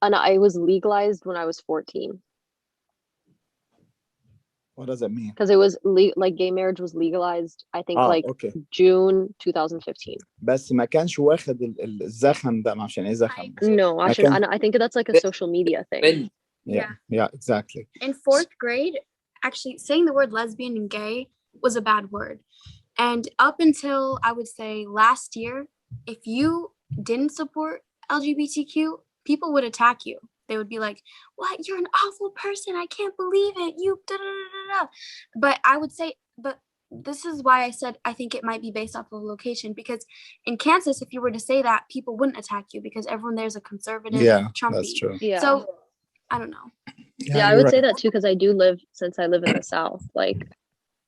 I was legalized when I was 14. What does that mean? Because it was like gay marriage was legalized, I think June 2015. بس ما كانش واخد الزخم ده. عشان ايه زخم؟ No, عشان I think that's like a social media thing. Yeah, exactly. In 4th grade, actually saying the word lesbian and gay was a bad word. And up until I would say last year, if you didn't support LGBTQ, people would attack you. They would be like, what? You're an awful person. I can't believe it. You da da da da. But I would say, but this is why I said I think it might be based off of location, because in Kansas, if you were to say that, people wouldn't attack you because everyone there's a conservative, Trumpy. That's true. Yeah. So I don't know. Yeah, I would say that too, because I do since I live in the South, like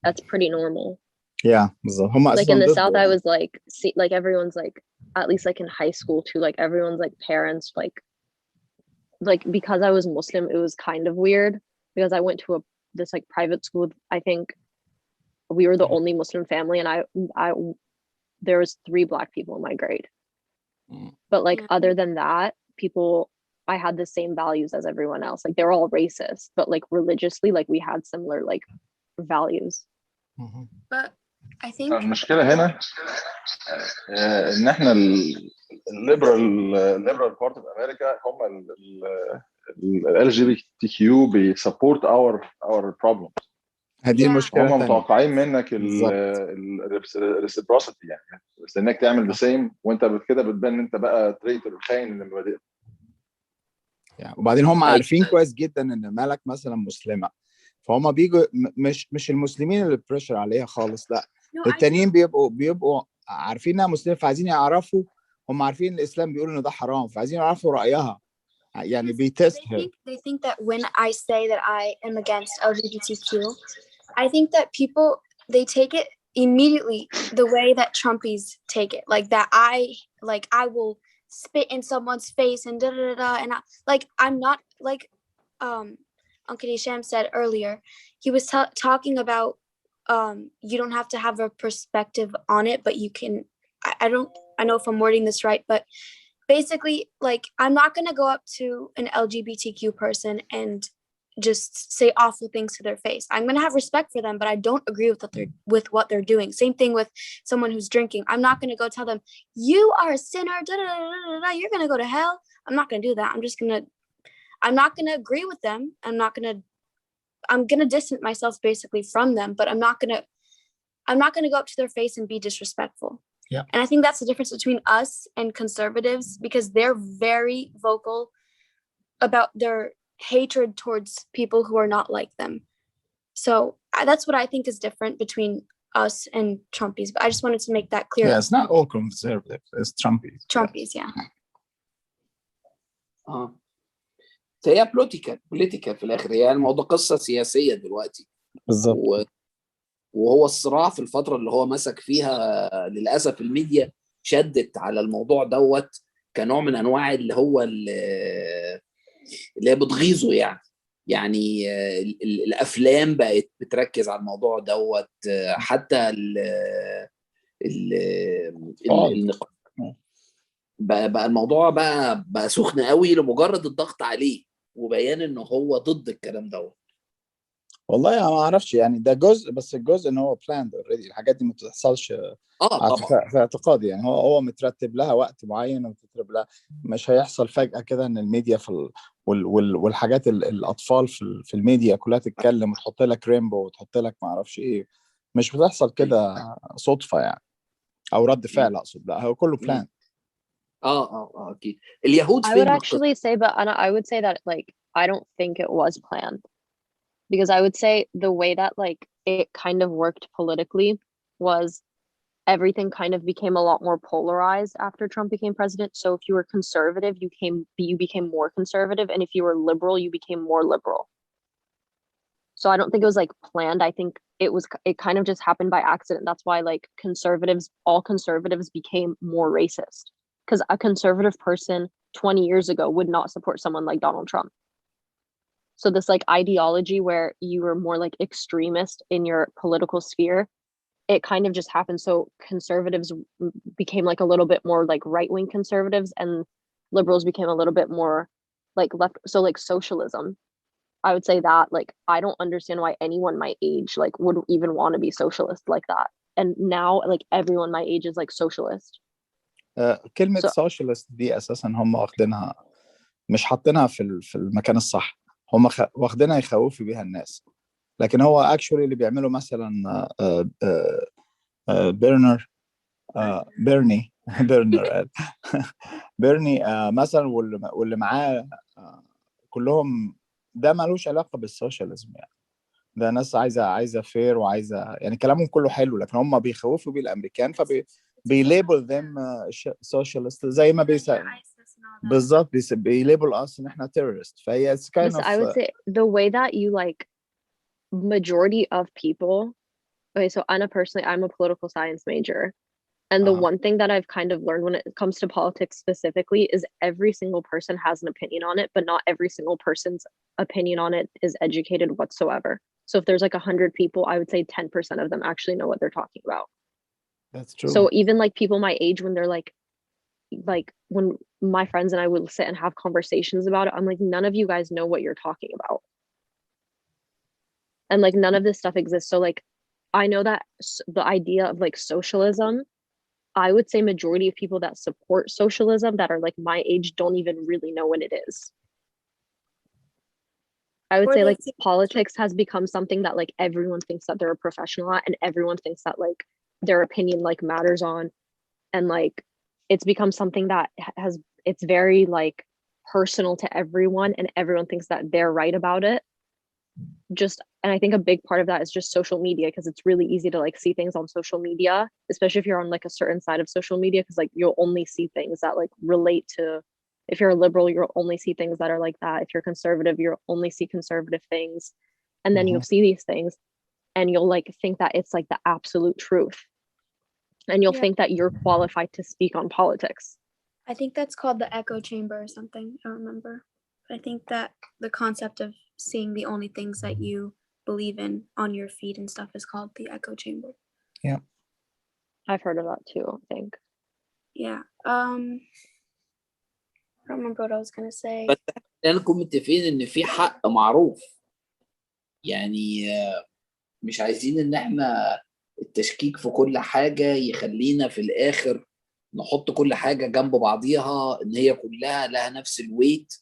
that's pretty normal. Yeah. Like in the South, I was like everyone's like, at least like in high school too, like everyone's like parents, like because I was Muslim, it was kind of weird because I went to this like private school. I think we were the only Muslim family, and I there was 3 Black people in my grade. But like other than that, I had the same values as everyone else. Like they were all racist, but like religiously, like we had similar like values. But I think المشكله هنا ان احنا الليبرال بارت اوف امريكا هم ال جي بي تي كيو بيسبورت اور بروبلم. هذه المشكله هم الثانيه. متوقعين منك الريسبروسيتي، يعني بس انك تعمل ذا سيم، وانت كده بتبان ان انت بقى تريتر خاين للمبادئ. يعني وبعدين هم عارفين كويس جدا ان ملك مثلا مسلمه، فهم بيجوا مش المسلمين اللي بريشر عليها خالص، لا التانيين بيبقوا عارفين انها مسلمه، فعايزين يعرفوا، هم عارفين الاسلام بيقول ان ده حرام، فعايزين يعرفوا رايها، يعني بيتست. They think that when I say that I am against LGBTQ, I think that people, they take it immediately the way that Trumpies take it, like that I will spit in someone's face and da da da da, and I'm not like Uncle Hisham said earlier. He was talking about you don't have to have a perspective on it, but you can. I know if I'm wording this right, but basically, like, I'm not going to go up to an LGBTQ person and just say awful things to their face. I'm going to have respect for them, but I don't agree with what they're doing. Same thing with someone who's drinking. I'm not going to go tell them, you are a sinner, da, da, da, da, da, you're going to go to hell. I'm not going to do that. I'm not going to agree with them. I'm going to distance myself basically from them, but I'm not going to go up to their face and be disrespectful. Yeah. And I think that's the difference between us and conservatives, because they're very vocal about their hatred towards people who are not like them. So that's what I think is different between us and Trumpies. But I just wanted to make that clear. Yeah, it's not all conservative. It's Trumpies. Trumpies, yeah. هي بوليتيكال في الاخر، هي الموضوع قصه سياسيه دلوقتي بالظبط. وهو الصراع في الفتره اللي هو مسك فيها للاسف الميديا شدت على الموضوع دوت كنوع من انواع اللي هو اللي بتغيظه، يعني الافلام بقت بتركز على الموضوع دوت، حتى بقى الموضوع بقى سخن قوي لمجرد الضغط عليه وبيان انه هو ضد الكلام دوت. والله انا ما اعرفش، يعني ده جزء، بس الجزء ان هو بلاند اوريدي، الحاجات دي ما بتحصلش طبعا في اعتقادي، يعني هو مترتب لها وقت معين ومترتب لها، مش هيحصل فجأة كده ان الميديا والحاجات الاطفال في الميديا كلها تتكلم وتحط لك ريمبو وتحط لك ما اعرفش ايه، مش بتحصل كده صدفة يعني، او رد فعل اقصد، لا هو كله بلاند. اكيد. اليهود I would actually say, but I would say that like I don't think it was planned, because I would say the way that like it kind of worked politically was everything kind of became a lot more polarized after Trump became president. So if you were conservative, you became more conservative, and if you were liberal, you became more liberal. So I don't think it was like planned. I think it kind of just happened by accident. That's why like all conservatives became more racist, because a conservative person 20 years ago would not support someone like Donald Trump. So this like ideology where you were more like extremist in your political sphere, it kind of just happened. So conservatives became like a little bit more like right-wing conservatives, and liberals became a little bit more like left. So like socialism, I would say that like I don't understand why anyone my age like would even want to be socialist like that. And now like everyone my age is like socialist. كلمة socialist دي أساسا هم واخدينها، مش حاطينها في المكان الصح، هم واخدينها يخوفوا بيها الناس، لكن هو اكشولي اللي بيعملوا مثلا بيرني مثلا واللي معاه كلهم، ده مالوش علاقة بالسوشياليزم، يعني ده ناس عايزة فير وعايزة، يعني كلامهم كله حلو، لكن هم بيخوفوا بيه الامريكان، بيليبل them socialist، زي ما بالظبط بيليبل us ان احنا terrorist. فهي it's kind of I would say the way that you like majority of people. Okay, so Anna personally, I'm a political science major, and the one thing that I've kind of learned when it comes to politics specifically is every single person has an opinion on it, but not every single person's opinion on it is educated whatsoever. So if there's like 100 people, I would say 10% of them actually know what they're talking about. That's true. So even like people my age, when they're like when my friends and I would sit and have conversations about it, I'm like, none of you guys know what you're talking about. And like none of this stuff exists. So like I know that the idea of like socialism, I would say majority of people that support socialism that are like my age don't even really know what it is. I would say like politics has become something that like everyone thinks that they're a professional at, and everyone thinks that like their opinion like matters on, and like it's become something that it's very like personal to everyone, and everyone thinks that they're right about it. And I think a big part of that is just social media, because it's really easy to like see things on social media, especially if you're on like a certain side of social media, because like you'll only see things that like relate to, if you're a liberal, you'll only see things that are like that. If you're conservative, you'll only see conservative things. And then you'll see these things and you'll like think that it's like the absolute truth. And you'll think that you're qualified to speak on politics. I think that's called the echo chamber or something. I don't remember. But I think that the concept of seeing the only things that you believe in on your feed and stuff is called the echo chamber. Yeah. I've heard of that too, I think. Yeah. I don't remember what I was going to say. بس خلينا نكون متفقين ان في حق معروف، يعني مش عايزين ان احنا التشكيك في كل حاجة يخلينا في الاخر نحط كل حاجة جنب بعضيها ان هي كلها لها نفس الويت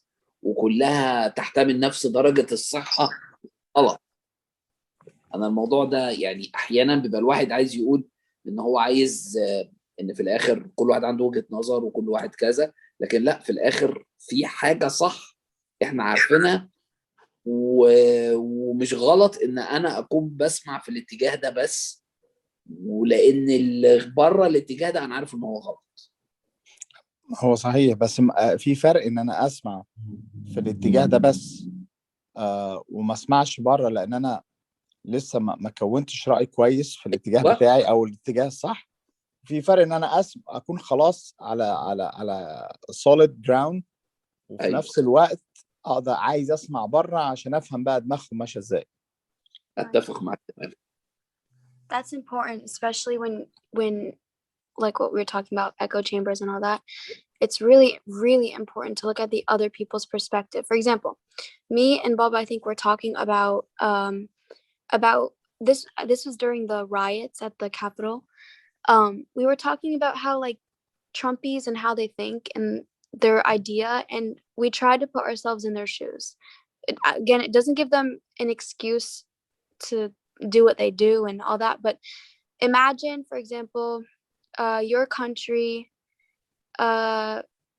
وكلها تحتمل نفس درجة الصحة. غلط. انا الموضوع ده يعني احيانا بيبقى الواحد عايز يقول ان هو عايز ان في الاخر كل واحد عنده وجهة نظر وكل واحد كذا، لكن لا، في الاخر في حاجة صح احنا عارفينها ومش غلط ان انا اكون بسمع في الاتجاه ده بس، ولان اللي بره الاتجاه ده انا عارف ان هو غلط. هو صحيح، بس في فرق ان انا اسمع في الاتجاه ده بس وما اسمعش بره، لان انا لسه ما كونتش رأي كويس في الاتجاه بتاعي او الاتجاه الصح. في فرق ان انا اكون خلاص على solid ground، وفي نفس الوقت اقدر عايز اسمع بره عشان افهم بقى دماغهم ماشيه ازاي. اتفق معاك تماما. That's important, especially when like what we were talking about, echo chambers and all that. It's really, really important to look at the other people's perspective. For example, me and Bob, I think we're talking about this. This was during the riots at the Capitol. We were talking about how like Trumpies and how they think and their idea, and we try to put ourselves in their shoes. Again, it doesn't give them an excuse to do what they do and all that, but imagine, for example, your country,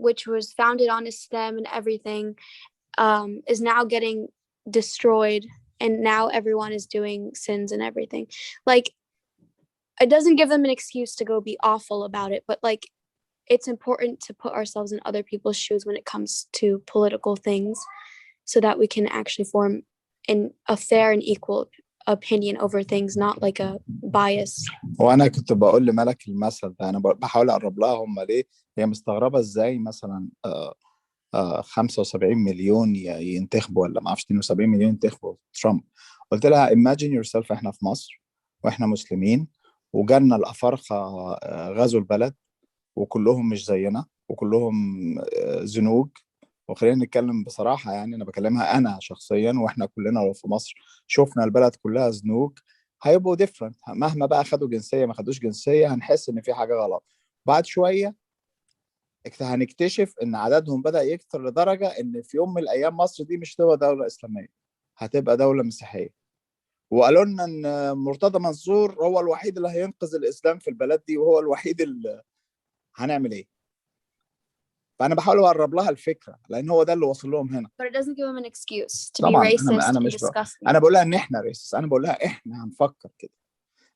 which was founded on Islam and everything, is now getting destroyed, and now everyone is doing sins and everything. Like, it doesn't give them an excuse to go be awful about it, but like it's important to put ourselves in other people's shoes when it comes to political things, so that we can actually form a fair and equal opinion over things, not like a bias. وانا كنت بقول لملك المثل ده، انا بحاول اقرب لها. هم ليه هي مستغربه ازاي مثلا 75 مليون ينتخبوا، ولا ما اعرفش 72 مليون ينتخبوا ترامب؟ قلت لها imagine yourself احنا في مصر واحنا مسلمين، وجالنا الافارقه غزوا البلد وكلهم مش زينا وكلهم زنوج. وخلينا نتكلم بصراحه، يعني انا بكلمها انا شخصيا، واحنا كلنا لو في مصر شفنا البلد كلها زنوج هيبقوا different. مهما بقى خدوا جنسيه ما خدوش جنسيه هنحس ان في حاجه غلط. بعد شويه هنكتشف ان عددهم بدأ يكثر لدرجه ان في يوم من الايام مصر دي مش هتبقى دوله اسلاميه، هتبقى دوله مسيحيه. وقالوا لنا ان مرتضى منصور هو الوحيد اللي هينقذ الاسلام في البلد دي، وهو الوحيد اللي هنعمل ايه؟ فانا بحاول اقرب لها الفكره، لان هو ده اللي وصل لهم هنا. But it doesn't give them an excuse to be طبعا racist انا and مش disgusting. انا بقول لها ان احنا ريسس، انا بقول لها احنا هنفكر كده.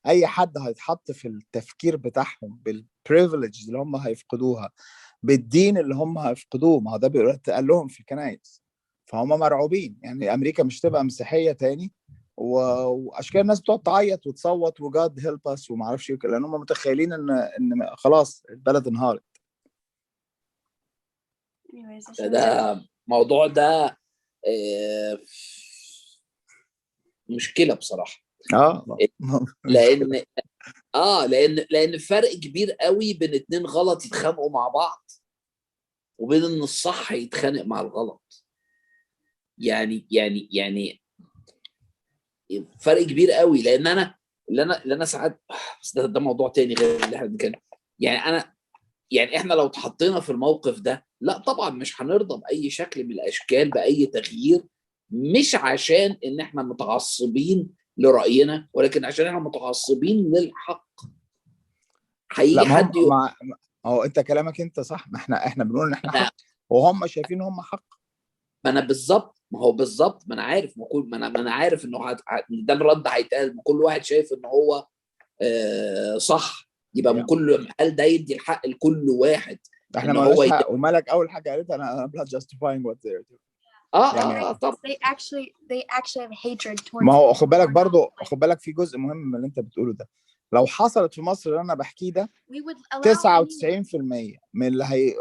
اي حد هيتحط في التفكير بتاعهم بالبريفليج اللي هم هيفقدوها، بالدين اللي هم هيفقدوه، ما هو ده بيتقال لهم في الكنائس، فهم مرعوبين. يعني امريكا مش تبقى مسيحيه تاني، واشكال الناس بتقعد تعيط وتصوت وجاد هيلب اس وما اعرفش ايه، لان هم متخيلين ان خلاص البلد انهارت. ده موضوع ده مشكله بصراحه. مشكلة. لان فرق كبير قوي بين اتنين غلط يتخانقوا مع بعض وبين ان الصح يتخانق مع الغلط. يعني فرق كبير قوي. لان انا اللي انا ساعات، بس ده موضوع تاني غير اللي احنا بنتكلم. يعني احنا لو اتحطينا في الموقف ده، لا طبعا مش هنرضى باي شكل من الاشكال باي تغيير، مش عشان ان احنا متعصبين لراينا، ولكن عشان احنا متعصبين للحق. هيجي حد يقول هو انت كلامك انت صح، ما احنا بنقول ان احنا حق وهم شايفين ان هم حق. ما انا بالظبط، ما هو بالظبط، ما انا عارف، ما انا عارف انه ده الرد هيتقال، ما كل واحد شايف ان هو صح، يبقى من كل، هل ده يدي الحق لكل واحد احنا ان ما هو قلناش حق. ومالك اول حاجه قالتها انا not justifying what they're doing. طبعا. they actually have hatred towards. ما هو خد بالك برضو، خد بالك في جزء مهم من اللي انت بتقوله ده. لو حصلت في مصر اللي انا بحكيه ده 99% من اللي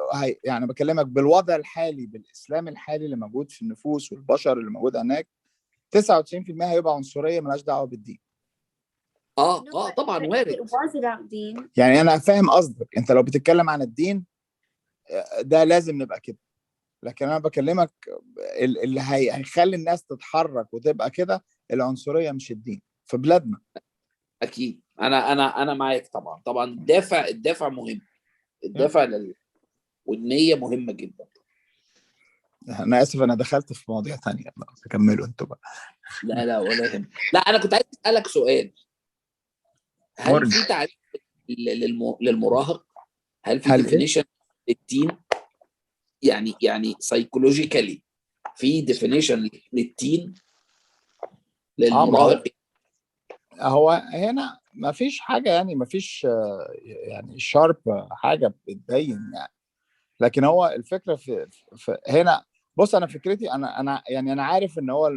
يعني بكلمك بالوضع الحالي، بالاسلام الحالي اللي موجود في النفوس والبشر اللي موجود هناك، 99% هيبقى عنصريه مالهاش دعوه بالدين. طبعا وارد. يعني انا فاهم قصدك، انت لو بتتكلم عن الدين ده لازم نبقى كده، لكن انا بكلمك اللي هيخلي الناس تتحرك وتبقى كده العنصريه مش الدين في بلادنا. اكيد انا معاك طبعا. الدافع مهم، الدافع والنيه مهمه جدا. انا اسف انا دخلت في مواضيع ثانيه، كملوا انتوا بقى. لا ولا يهم. لا انا كنت عايز اسالك سؤال. هل في تعريف للمراهق؟ هل في ديفينيشن للتين؟ يعني سايكولوجيكالي في ديفينيشن للتين للمراهق؟ هو هنا ما فيش حاجه، يعني ما فيش يعني شارب حاجه بتبين يعني، لكن هو الفكره في هنا. بص انا فكرتي، انا يعني انا عارف ان هو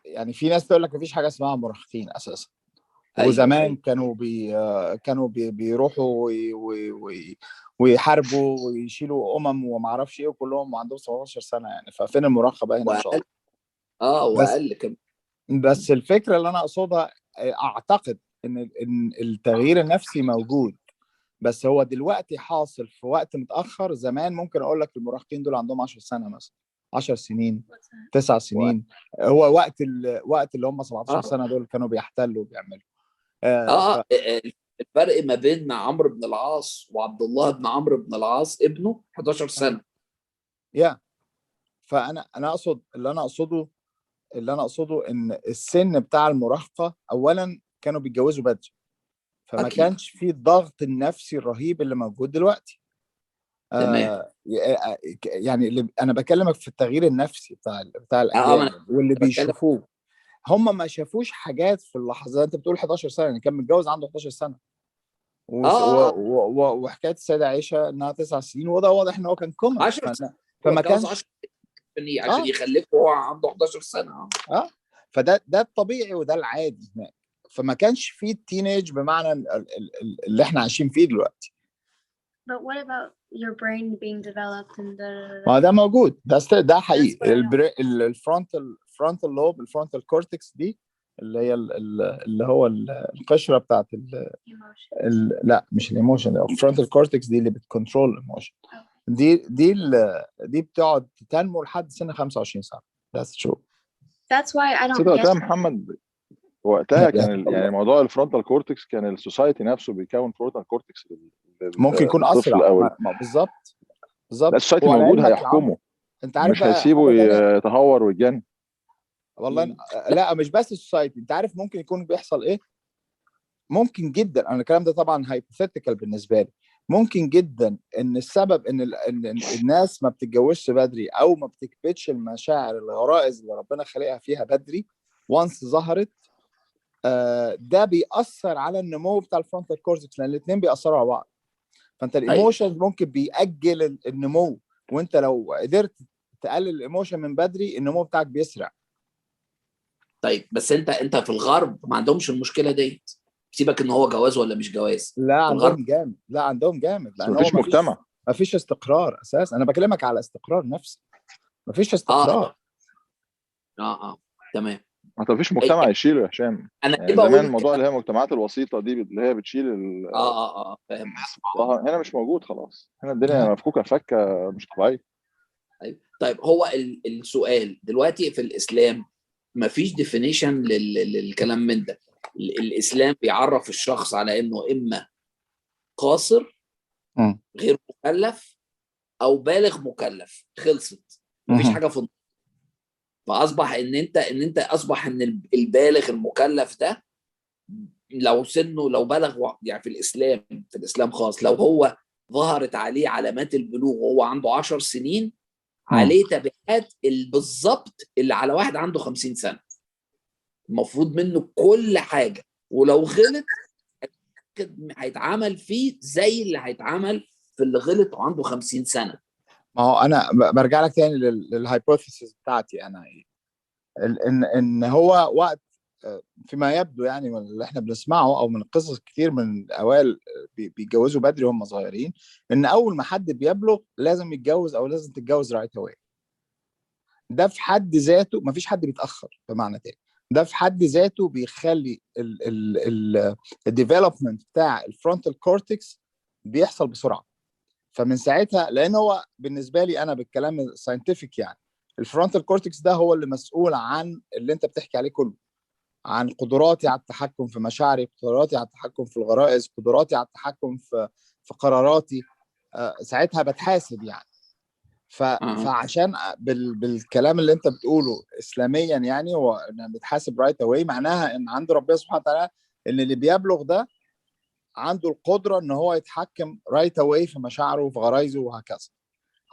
يعني في ناس تقول لك ما فيش حاجه اسمها مراهقين اساسا. وزمان كانوا بيروحوا ويحاربوا ويشيلوا وما اعرفش ايه، وكلهم عندهم 17 سنه يعني. ففين المراهقه بقى هنا ان شاء الله؟ واقل كمان. بس الفكره اللي انا اقصدها، اعتقد ان التغيير النفسي موجود، بس هو دلوقتي حاصل في وقت متاخر. زمان ممكن اقول لك المراهقين دول عندهم 10 سنه مثلا، 10 سنين 9 سنين. هو وقت اللي هم 17 سنه دول كانوا بيحتلوا وبيعملوا. الفرق ما بين عمرو بن العاص وعبد الله بن عمرو بن العاص ابنه 11 سنه. فانا اقصد اللي انا اقصده ان السن بتاع المراهقه اولا كانوا بيتجوزوا بدري، فما كانش فيه الضغط النفسي الرهيب اللي موجود دلوقتي. تمام. يعني انا بكلمك في التغيير النفسي بتاع الاجيال واللي بيشوفوه. هم ما شافوش حاجات في اللحظه. انت بتقول 11 سنه، يعني كان متجوز عنده 11 سنه وحكايه السيده عائشه انها 9 سنين، وده واضح ان هو كان كومن. فما كانش عشان يخلفه وهو عنده 11 سنه. فده الطبيعي وده العادي هناك. فما كانش فيه التينيج بمعنى اللي احنا عايشين فيه دلوقتي. But what about your brain being developed and ما ده موجود، ده حقيقي. الفرونتال لوب، الفرونتال كورتكس دي اللي هي اللي هو القشره بتاعت لا مش الايموشن. الفرونتال كورتكس دي اللي بتكنترول الايموشن. دي بتقعد تنمو لحد سن 25 سنه. That's why I don't وقتها محمد، وقتها كان يعني موضوع الفرونتال كورتكس كان السوسايتي نفسه بيكون فرونتال كورتكس ممكن يكون اسرع. بالظبط السوسايتي موجود هيحكمه، انت عارف مش هيسيبه يتهور ويتجنن. والله لا مش بس السوسايتي. انت عارف ممكن يكون بيحصل ايه؟ ممكن جدا، انا الكلام ده طبعا هايبوثيتيكال بالنسبه لي، ممكن جدا ان السبب ان الناس ما بتتجوزش بدري او ما بتكبتش المشاعر الغرائز اللي ربنا خلقها فيها بدري وانس ظهرت. ده بيأثر على النمو بتاع الفرونتال كورتكس، لان الاثنين بيأثروا على بعض. فانت الايموشن ممكن بيأجل النمو، وانت لو قدرت تقلل الايموشن من بدري النمو بتاعك بيسرع. طيب بس انت في الغرب ما عندهمش المشكله ديت. سيبك ان هو جواز ولا مش جواز. لا عندهم جامد. لا عندهم جامد، لان مفيش مجتمع، مفيش استقرار اساسا. انا بكلمك على استقرار نفسي، مفيش استقرار. تمام. ما فيش مجتمع يشيله يا هشام. انا يعني بقول زمان الموضوع اللي هي المجتمعات الوسيطه دي اللي هي بتشيل فاهم. هنا مش موجود خلاص. هنا الدنيا مفكوكه فكه مش طبيعيه. طيب هو السؤال دلوقتي في الاسلام مفيش ديفينيشن للكلام من ده. الاسلام بيعرف الشخص على انه اما قاصر غير مكلف او بالغ مكلف، خلصت، مفيش حاجه في النص. فاصبح ان انت اصبح ان البالغ المكلف ده لو سنه لو بلغ، يعني في الاسلام خاص، لو هو ظهرت عليه علامات البلوغ وهو عنده 10 سنين عليه تبعات بالظبط اللي على واحد عنده 50 سنه. المفروض منه كل حاجه، ولو غلط هيتعامل فيه زي اللي هيتعامل في اللي غلط وعنده 50 سنه. ما هو انا برجع لك تاني للهايبوثيسيس بتاعتي انا، ان هو وقت فيما يبدو يعني من اللي احنا بنسمعه او من قصص كتير من الاوائل بيتجوزوا بدري وهم صغيرين، ان اول ما حد بيبلغ لازم يتجوز او لازم تتجوز رايت اواي. ده في حد ذاته ما فيش حد بيتاخر بمعنى تاني، ده في حد ذاته بيخلي الديفلوبمنت بتاع الفرونتال كورتكس بيحصل بسرعه. فمن ساعتها، لان هو بالنسبه لي انا بالكلام الساينتفك يعني الفرونتال كورتكس ده هو اللي مسؤول عن اللي انت بتحكي عليه كله، عن قدراتي على التحكم في مشاعري، قدراتي على التحكم في الغرائز، قدراتي على التحكم في قراراتي. ساعتها بتحاسب يعني. فعشان بالكلام اللي انت بتقوله اسلاميا يعني هو ان بتحاسب رايت اواي، معناها ان عند ربنا سبحانه وتعالى ان اللي بيبلغ ده عنده القدره ان هو يتحكم رايت اواي في مشاعره وفي غرايزه وهكذا.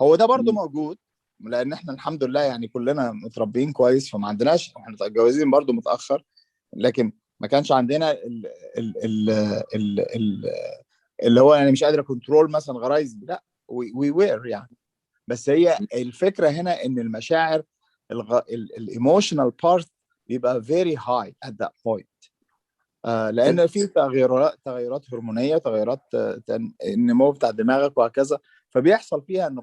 هو ده برضو موجود لان احنا الحمد لله يعني كلنا متربيين كويس، فما عندناش، احنا متجوزين برضو متاخر، لكن ما كانش عندنا ال ال ال ال ال اللي هو يعني مش قادر كنترول مثلا غرايزي، لا وي وير يعني. بس هي الفكره هنا ان المشاعر الايموشنال بارت بيبقى very high at that point. لان في تغيرات هرمونيه، تغيرات النمو بتاع دماغك وهكذا، فبيحصل فيها ان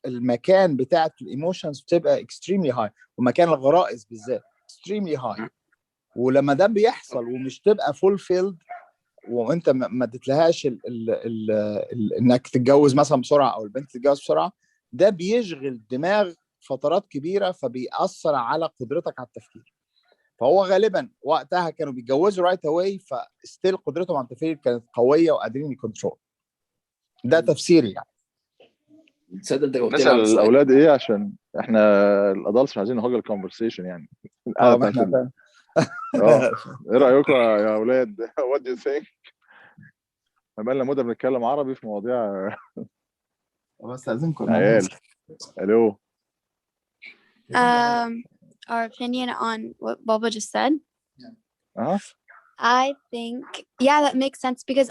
المكان بتاعه الايموشنز بتبقى extremely high، ومكان الغرائز بالذات extremely high. ولما ده بيحصل ومش تبقى fulfilled وانت ما اديتلهاش انك تتجوز مثلا بسرعه او البنت تتجوز بسرعه، ده بيشغل الدماغ فترات كبيره فبيأثر على قدرتك على التفكير. فهو غالبا وقتها كانوا بيتجوزوا رايت اواي، فستيل قدرتهم على التفكير كانت قويه وقادرين يكنترول. ده تفسيري يعني. تصدق انت جاوبت نسال الاولاد ايه عشان احنا الادلتس مش عايزين نهج الكونفرسيشن يعني. ما احنا ايه رايكم يا اولاد؟ وات دو يو ثينك؟ بقالنا مده بنتكلم عربي في مواضيع بس عايزينكم عيال. الو. Our opinion on what Baba just said. I think, yeah, that makes sense because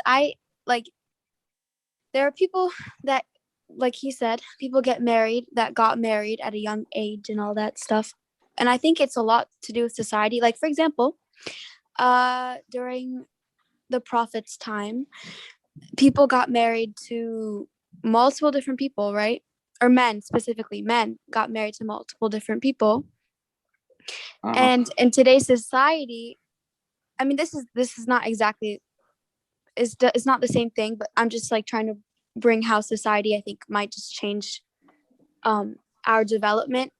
there are people that, like he said, people that got married at a young age and all that stuff. And I think it's a lot to do with society. Like, for example, during the Prophet's time, people got married to multiple different people, right? Or men, specifically, men got married to multiple different people. And in today's society, I mean, this is not exactly, it's not the same thing, but I'm just like trying to bring how society, I think, might just change our development.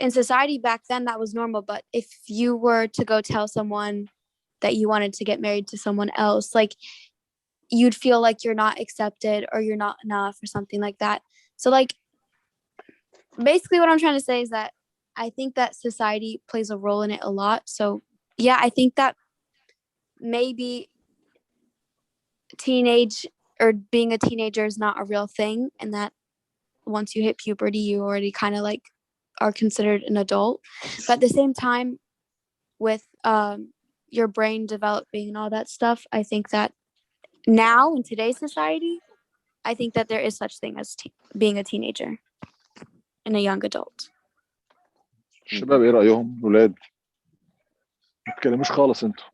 In society back then, that was normal, but if you were to go tell someone that you wanted to get married to someone else, like, you'd feel like you're not accepted or you're not enough or something like that. So, like, basically what I'm trying to say is that I think that society plays a role in it a lot. So, yeah, I think that maybe teenage or being a teenager is not a real thing, and that once you hit puberty, you already kind of like are considered an adult. But at the same time, with your brain developing and all that stuff, I think that now in today's society, I think that there is such thing as being a teenager and a young adult. الشباب ايه رايهم؟ ولاد ما تتكلموش خالص انتوا.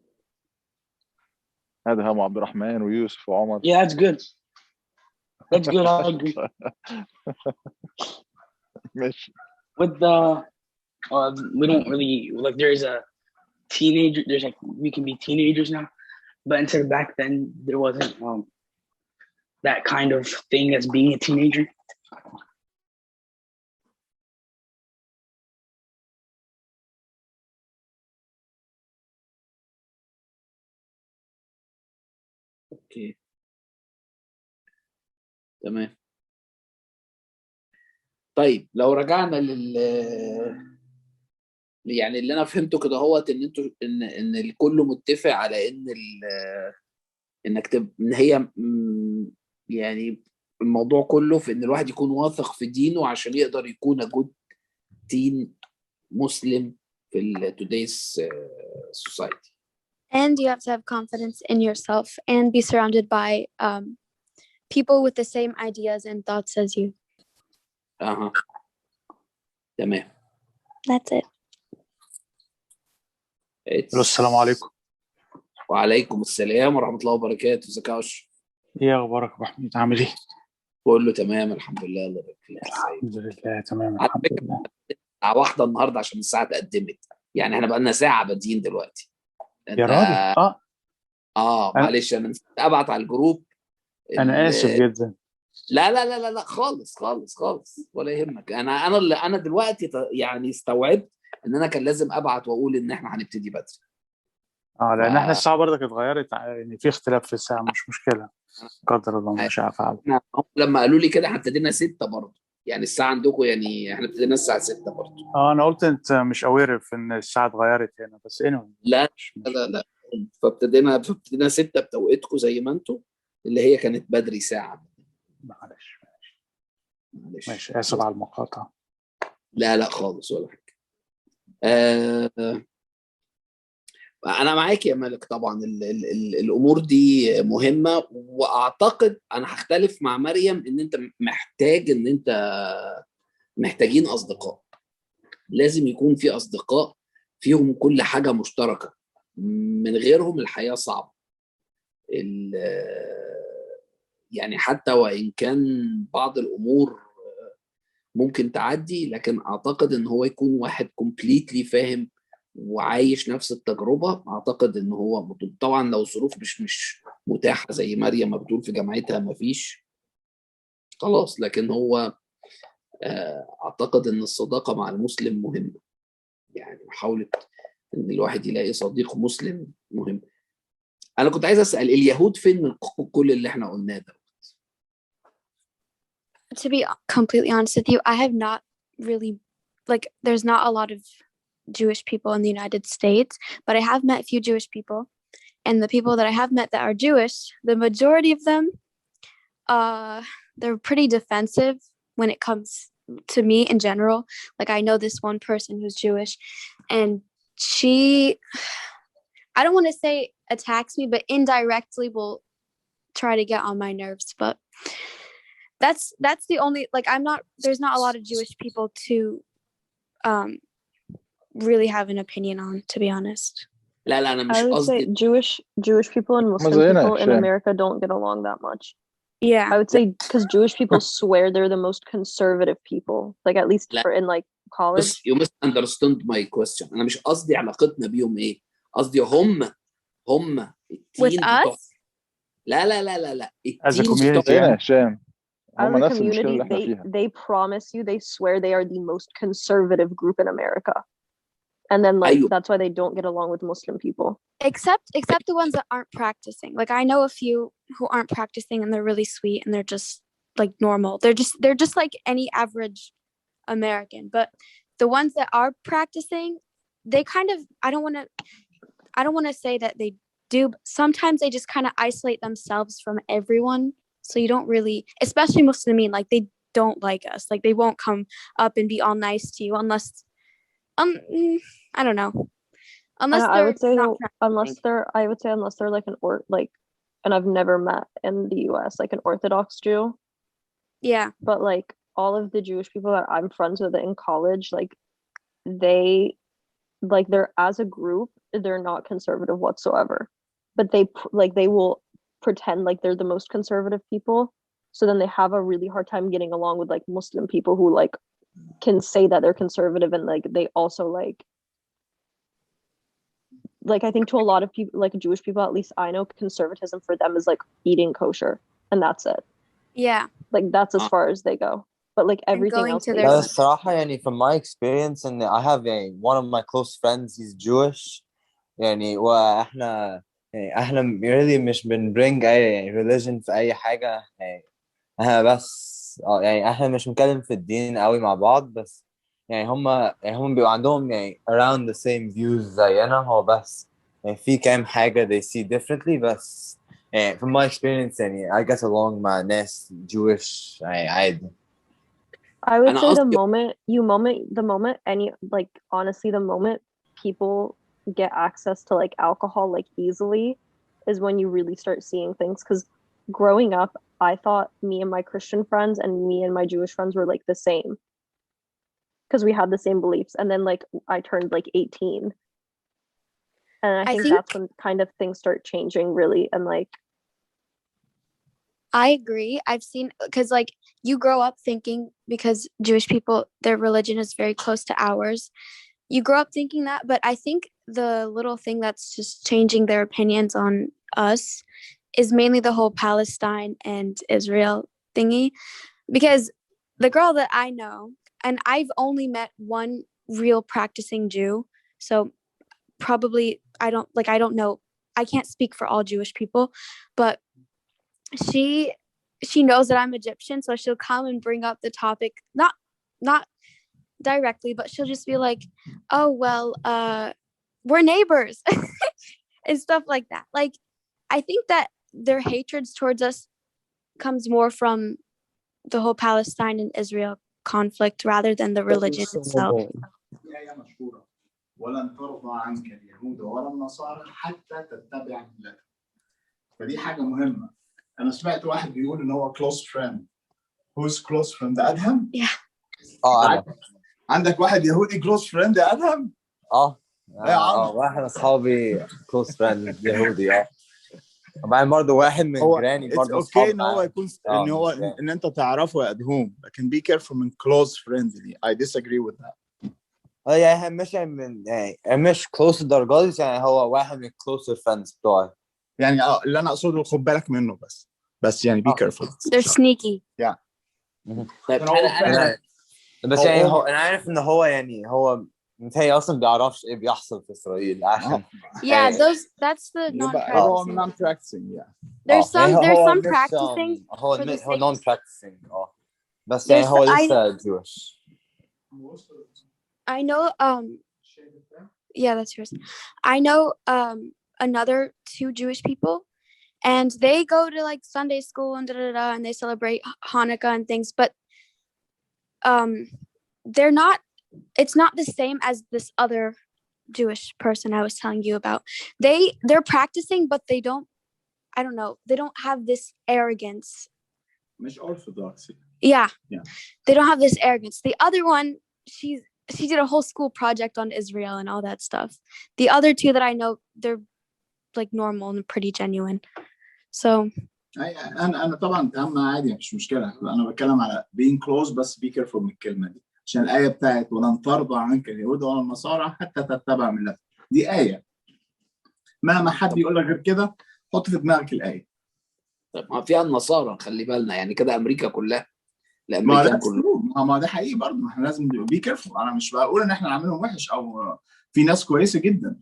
هذا هم عبد الرحمن ويوسف وعمر. Yeah, that's good. That's good. I agree. ماشي. With the we don't really like. There's a teenager. There's like we can be teenagers now, but until back then there wasn't that kind of thing as being a teenager. اوكي تمام. طيب لو رجعنا يعني اللي انا فهمته كده هو ان انتوا ان الكل متفق على ان ان هي يعني الموضوع كله في ان الواحد يكون واثق في دينه عشان يقدر يكون جود تين مسلم في today's society. And you have to have confidence in yourself and be surrounded by people with the same ideas and thoughts as you. تمام. That's it. السلام عليكم. وعليكم السلام ورحمة الله وبركاته. ازيك يا اشرف؟ ايه اخبارك يا ابو حميد؟ عامل ايه؟ كله تمام الحمد لله. الله يبارك فيك. الحمد لله تمام الحمد لله. ساعة واحدة النهارده عشان الساعة اتقدمت، يعني احنا بقى لنا ساعة بادئين دلوقتي. يا راجل معلش انا نسيت ابعت على الجروب. انا اسف جدا. لا لا لا لا لا خالص خالص خالص ولا يهمك. انا دلوقتي يعني استوعبت ان انا كان لازم ابعت واقول ان احنا هنبتدي بدري. لان احنا الساعه برضك اتغيرت، يعني في اختلاف في الساعه، مش مشكله، قدر الله ما شاء فعل. لما قالوا لي كده احنا ابتدينا 6 برضه، يعني الساعه عندكم يعني احنا ابتدينا الساعه 6 برضه. انا قلت انت مش اوير في ان الساعه اتغيرت هنا، بس anyway. لا لا لا فابتدينا 6 بتوقيتكم زي ما انتم، اللي هي كانت بدري ساعه. معلش ماشي اسف على المقاطعه. لا لا خالص ولا حاجه. انا معاك يا مالك طبعا. الامور دي مهمه، واعتقد انا هختلف مع مريم ان انت محتاجين اصدقاء. لازم يكون في اصدقاء فيهم كل حاجه مشتركه، من غيرهم الحياه صعبه. يعني حتى وان كان بعض الامور ممكن تعدي، لكن اعتقد ان هو يكون واحد كومبليتلي فاهم وعايش نفس التجربه. اعتقد ان هو طبعا لو الظروف مش متاحه زي مريم ما بتقول في جامعتها ما فيش خلاص، لكن هو اعتقد ان الصداقه مع المسلم مهمه. يعني محاوله ان الواحد يلاقي صديق مسلم مهم. انا كنت عايز اسال اليهود فين من كل اللي احنا قلناه ده؟ To be completely honest with you, I have not really, there's not a lot of Jewish people in the United States, but I have met a few Jewish people, and the people that I have met that are Jewish, the majority of them, they're pretty defensive when it comes to me in general. Like, I know this one person who's Jewish, and she, I don't want to say attacks me, but indirectly will try to get on my nerves. But that's the only, there's not a lot of Jewish people to really have an opinion on, to be honest. لا لا أنا مش I would say Jewish people and Muslim people in America don't get along that much. Yeah. I would say because Jewish people swear they're the most conservative people, like at least for in college. You misunderstood my question. أنا مش قصدي علاقتنا بيهم إيه، قصدي هم with us. لا لا لا لا لا as a community. As a community, they promise you, they swear they are the most conservative group in America. And then that's why they don't get along with Muslim people. Except the ones that aren't practicing. Like, I know a few who aren't practicing and they're really sweet and they're just like normal. They're just like any average American. But the ones that are practicing, they kind of, I don't want to say that they do, but sometimes they just kind of isolate themselves from everyone. So you don't really, especially Muslimin, like they don't like us. Like they won't come up and be all nice to you unless, I don't know. Unless I would say unless they're and I've never met in the US like an Orthodox Jew. Yeah. But like all of the Jewish people that I'm friends with in college, like they're as a group, they're not conservative whatsoever. But they will pretend like they're the most conservative people, so then they have a really hard time getting along with like Muslim people who like can say that they're conservative and like they also like I think to a lot of people, like Jewish people, at least I know, conservatism for them is like eating kosher and that's it. Yeah. Like that's as far as they go. But like everything going else to they their don't. الصراحة يعني from my experience and I have يعني one of my close friends he's Jewish يعني واحنا يعني احنا really مش بنbring اي يعني religion في اي حاجة يعني احنا بس يعني احنا مش بنتكلم في الدين قوي مع بعض بس يعني هم بيبقوا عندهم يعني around the same views زينا هو بس يعني في كام حاجة they see differently بس يعني from my experience يعني I get along مع ناس Jewish يعني عادي. I would أنا say the قصدي moment any like honestly the moment people get access to like alcohol like easily is when you really start seeing things. Because growing up I thought me and my Christian friends and me and my Jewish friends were like the same because we had the same beliefs, and then like I turned like 18 and I think that's when kind of things start changing really. And like I agree. I've seen, because like you grow up thinking, because Jewish people, their religion is very close to ours. You grow up thinking that, but I think the little thing that's just changing their opinions on us is mainly the whole Palestine and Israel thingy. Because the girl that I know, and I've only met one real practicing Jew, so probably I don't know, I can't speak for all Jewish people, but she knows that I'm Egyptian, so she'll come and bring up the topic, not directly, but she'll just be like, oh well, we're neighbors and stuff like that. Like I think that their hatreds towards us comes more from the whole Palestine and Israel conflict rather than the religion itself. ولن ترضى عنك اليهود ولا النصارى حتى تتبع ملتهم. فدي حاجة مهمة. أنا سمعت واحد بيقول إن هو close friend. Who's close friend أدهم؟ أنا. عندك واحد يهودي close friend أدهم؟ واحد أصحابي close friend يهودي وبعدين برضه واحد من جيراني برضه أوكي إن هو يكون إن هو إن أنت تعرفه يا أدهم، لكن be careful من close friend دي. I disagree with that. يعني مش close الدرجات دي، يعني هو واحد من closer friends بتوعي. يعني اللي أنا أقصده خد بالك منه بس يعني be careful. They're sneaky. Yeah. طيب بس يعني هو أنا عارف إن هو يعني هو متهيأ أصلا بيعرفش إيه بيحصل في إسرائيل عشان. Yeah, that's the non-practicing. Yeah. There's some practicing. هو non-practicing. بس يعني هو لسه Jewish. I know yeah, that's yours. I know another two Jewish people, and they go to like Sunday school and and they celebrate Hanukkah and things, but it's not the same as this other Jewish person I was telling you about. They're practicing, but they don't have this arrogance. مش orthodoxy. Yeah. They don't have this arrogance. The other one, she did a whole school project on Israel and all that stuff. The other two that I know, they're like normal and pretty genuine. So أنا طبعا تمام عادي مش مشكلة. أنا بتكلم على being close بس be careful من الكلمة دي، عشان الآية بتاعت ولن ترضى عنك اليهود ولا النصارى حتى تتبع ملتهم دي آية. مهما حد يقول لك غير كده حط في دماغك الآية. طب ما فيها النصارى خلي بالنا، يعني كده أمريكا كلها. الأمريكان كلهم. ما ده حقيقي برضه، احنا لازم be careful. أنا مش بقول إن احنا نعملهم وحش أو في ناس كويسة جدا،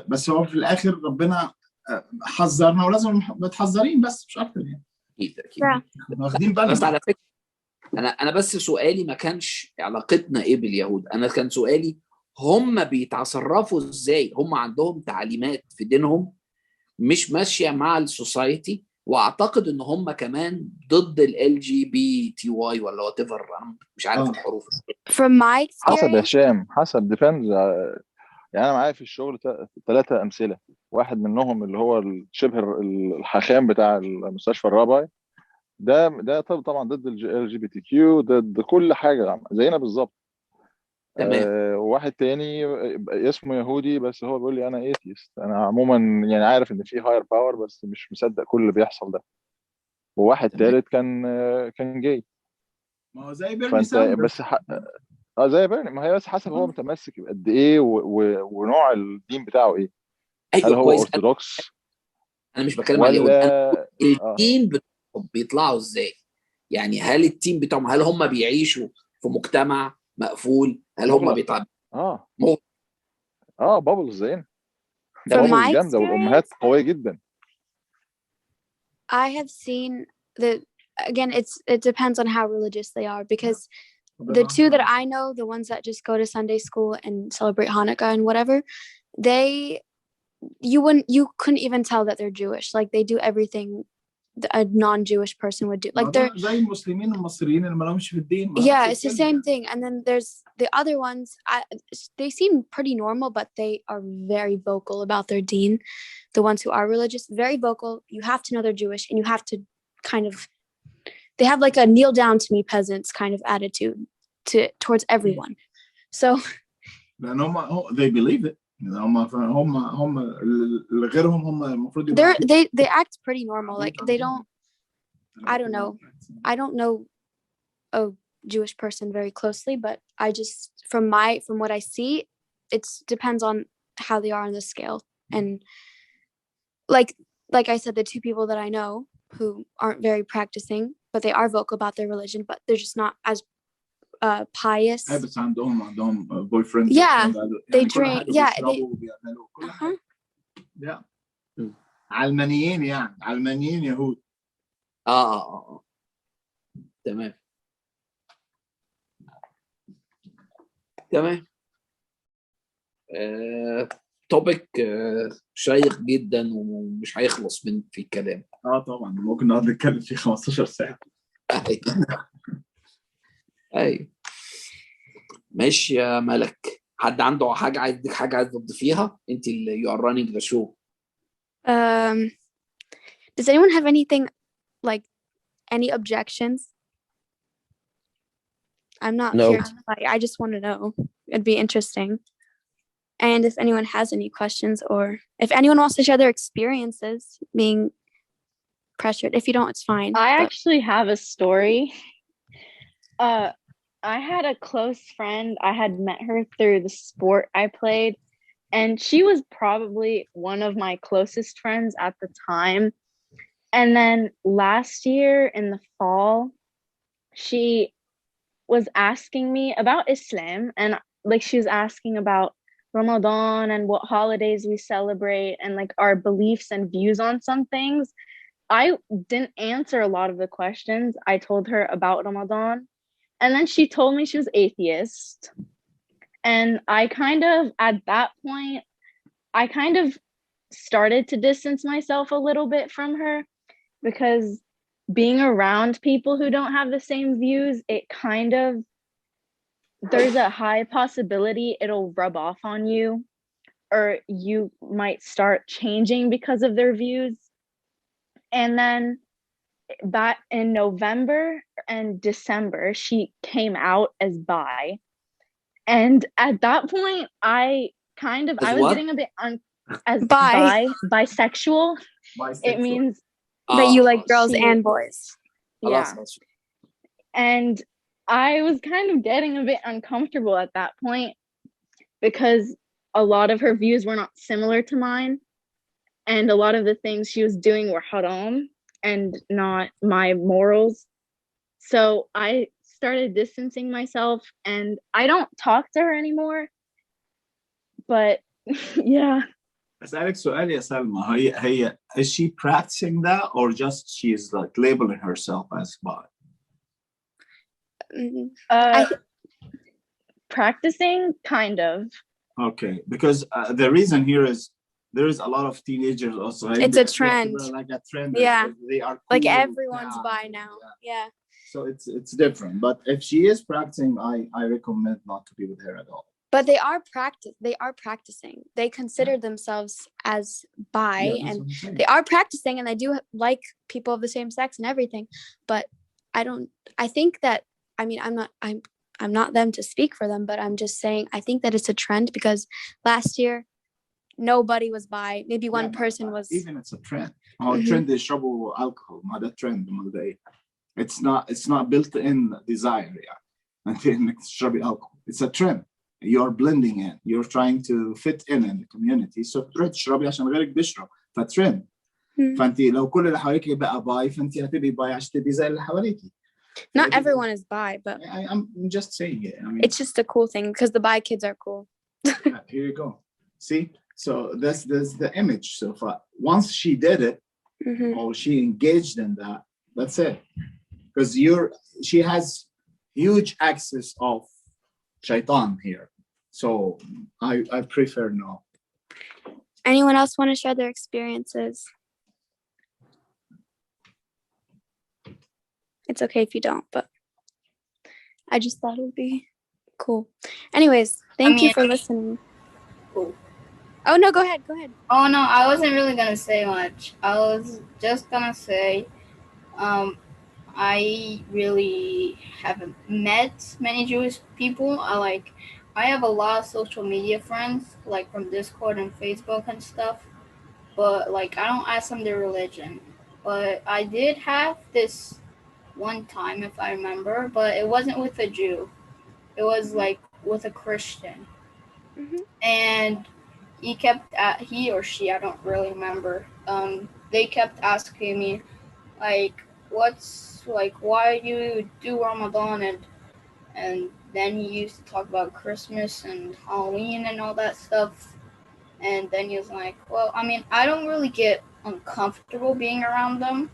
بس هو في الآخر ربنا حذرنا ولازم متحذرين بس مش أكتر يعني. أكيد. واخدين بالنا. بس على فكرة أنا بس سؤالي ما كانش علاقتنا إيه باليهود، أنا كان سؤالي هم بيتصرفوا إزاي؟ هم عندهم تعليمات في دينهم مش ماشية مع السوسايتي، واعتقد ان هم كمان ضد LGBT ولا وات ايفر، انا مش عارف الحروف. From my experience. حسب يا هشام، حسب ديبندز. يعني انا معايا في الشغل 3 امثله، واحد منهم اللي هو شبه الحاخام بتاع المستشفى الرابعي، ده طبعا ضد LGBT ضد كل حاجه زينا بالظبط. تمام. وواحد تاني اسمه يهودي بس هو بيقول لي انا ايثيست، انا عموما يعني عارف ان في هاير باور بس مش مصدق كل اللي بيحصل ده. وواحد ثالث كان جاي. ما هو زي بيرني فانت ساندرز. بس زي بيرني، ما هي بس حسب هو متمسك قد ايه ونوع الدين بتاعه ايه. هل ايوه هو كويس. ارثوذكس انا مش بتكلم على اليهود، ولا التيم بتاعهم بيطلعوا ازاي؟ يعني هل التيم بتاعهم، هل هم بيعيشوا في مجتمع مقفول؟ هل هم مغلق؟ بيطلعوا بابلز زينا، From بابلز my جامده والامهات experience, قويه جدا. I have seen again, it depends on how religious they are, because the two that I know, the ones that just go to Sunday school and celebrate Hanukkah and whatever, you couldn't even tell that they're Jewish. Like they do everything a non-Jewish person would do. Like they're زي المسلمين المصريين اللي ما لهمش في الدين. yeah, it's the same thing. And then there's the other ones. They seem pretty normal, but they are very vocal about their deen. The ones who are religious, very vocal. You have to know they're Jewish, and you have to kind of. They have like a kneel down to me peasants kind of attitude towards everyone. So. لأن هم they believe it. هم اللي غيرهم هم المفروض they act pretty normal. Like they don't. I don't know. I don't know a Jewish person very closely, but I just from what I see, it depends on how they are on the scale. And like I said, the two people that I know who aren't very practicing, but they are vocal about their religion, but they're just not as pious. بس عندهم boyfriend. Yeah, they drink. Yeah, علمانيين يعني علمانيين يهود. تمام. توبيك شيق جدا ومش هيخلص في الكلام. طبعا ممكن نقعد نتكلم فيه 15 ساعة. ايوه ماشي يا ملك. حد عنده حاجة عايز تضيفيها؟ انت اللي you are running the show. Does anyone have anything like any objections? I'm not here to fight. I just want to know. It'd be interesting. And if anyone has any questions, or if anyone wants to share their experiences being pressured. If you don't, it's fine. I actually have a story. I had a close friend. I had met her through the sport I played, and she was probably one of my closest friends at the time. And then last year in the fall, she was asking me about Islam, and like she was asking about Ramadan and what holidays we celebrate and like our beliefs and views on some things. I didn't answer a lot of the questions. I told her about Ramadan, and then she told me she was atheist. And I kind of, at that point, I kind of started to distance myself a little bit from her, because being around people who don't have the same views, it kind of, there's a high possibility it'll rub off on you, or you might start changing because of their views. And then back in November and December, she came out as bi. And at that point, I was getting a bit as bisexual. It means that you like girls and boys. Yeah. And I was kind of getting a bit uncomfortable at that point, because a lot of her views were not similar to mine, and a lot of the things she was doing were haram and not my morals. So I started distancing myself, and I don't talk to her anymore. But yeah. أسألك سؤال يا سلمى. هي is she practicing that, or just she's like labeling herself as bi? Practicing, kind of. Okay, because the reason here is there is a lot of teenagers also. It's a trend. Like a trend. Yeah. They are cool like everyone's bi now. Yeah. So it's different. But if she is practicing, I recommend not to be with her at all. But they are practicing. They consider themselves as bi, and they are practicing, and they do like people of the same sex and everything. But I think that, I mean, I'm not them to speak for them, but I'm just saying, I think that it's a trend, because last year nobody was bi. Maybe one person was. Even it's a trend. Trend is يشربوا alcohol. ما ده trend. It's not built in desire يعني. أنت إنك تشربي alcohol. It's a trend. You're blending in. You're trying to fit in the community. So تروحي تشربي عشان غيرك بيشرب. فترند. فأنت لو كل اللي حواليك بقى باي فأنت هتبقي باي عشان تبقي زي اللي حواليكي. Not everyone is bi, but I'm just saying it. I mean, it's just a cool thing because the bi kids are cool. Here you go. See, so that's the image. So once she did it, or she engaged in that, that's it. Because she has huge access of shaitan here. So I prefer no. Anyone else want to share their experiences? It's okay if you don't, but I just thought it would be cool. Anyways, thank you for listening. Cool. Oh, no, go ahead. Oh, no, I wasn't really going to say much. I was just going to say I really haven't met many Jewish people. I have a lot of social media friends, like from Discord and Facebook and stuff, but like I don't ask them their religion. But I did have this one time, if I remember, but it wasn't with a Jew. It was like with a Christian. And he or she, I don't really remember. They kept asking me, like, why do you do Ramadan? And then he used to talk about Christmas and Halloween and all that stuff. And then he was like, well, I mean, I don't really get uncomfortable being around them.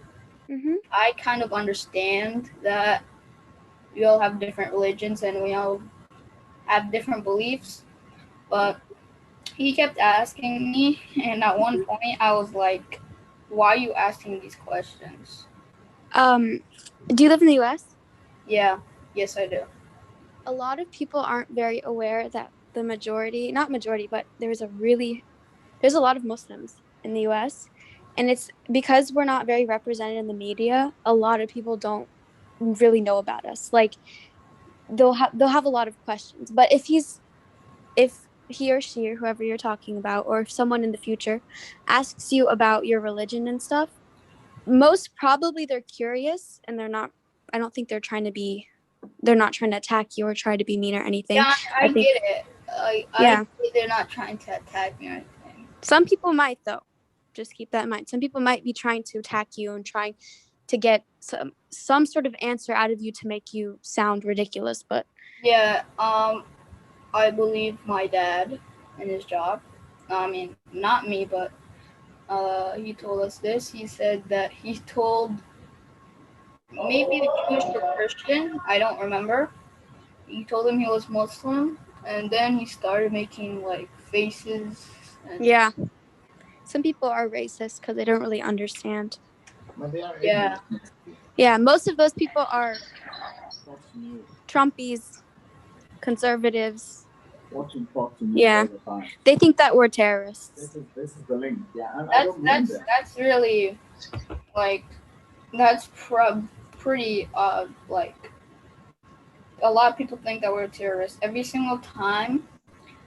I kind of understand that we all have different religions and we all have different beliefs. But he kept asking me, and at one point I was like, why are you asking these questions? Do you live in the US? Yeah, yes I do. A lot of people aren't very aware that the majority, not majority, but there's a lot of Muslims in the US. And it's because we're not very represented in the media, a lot of people don't really know about us. Like they'll have a lot of questions. But if he or she or whoever you're talking about, or if someone in the future asks you about your religion and stuff, most probably they're curious and I don't think they're not trying to attack you or try to be mean or anything. Yeah, I think, get it. I they're not trying to attack me or anything. Some people might, though. Just keep that in mind. Some people might be trying to attack you and trying to get some sort of answer out of you to make you sound ridiculous. But yeah, I believe my dad in his job. I mean, not me, but he told us this. He said that he told maybe the Jewish or Christian, I don't remember. He told him he was Muslim, and then he started making like faces. Yeah. Some people are racist because they don't really understand. Yeah. Yeah, most of those people are Trumpies, conservatives. Yeah, they think that we're terrorists. This is the link. Yeah, that's really like that's pretty like a lot of people think that we're terrorists. Every single time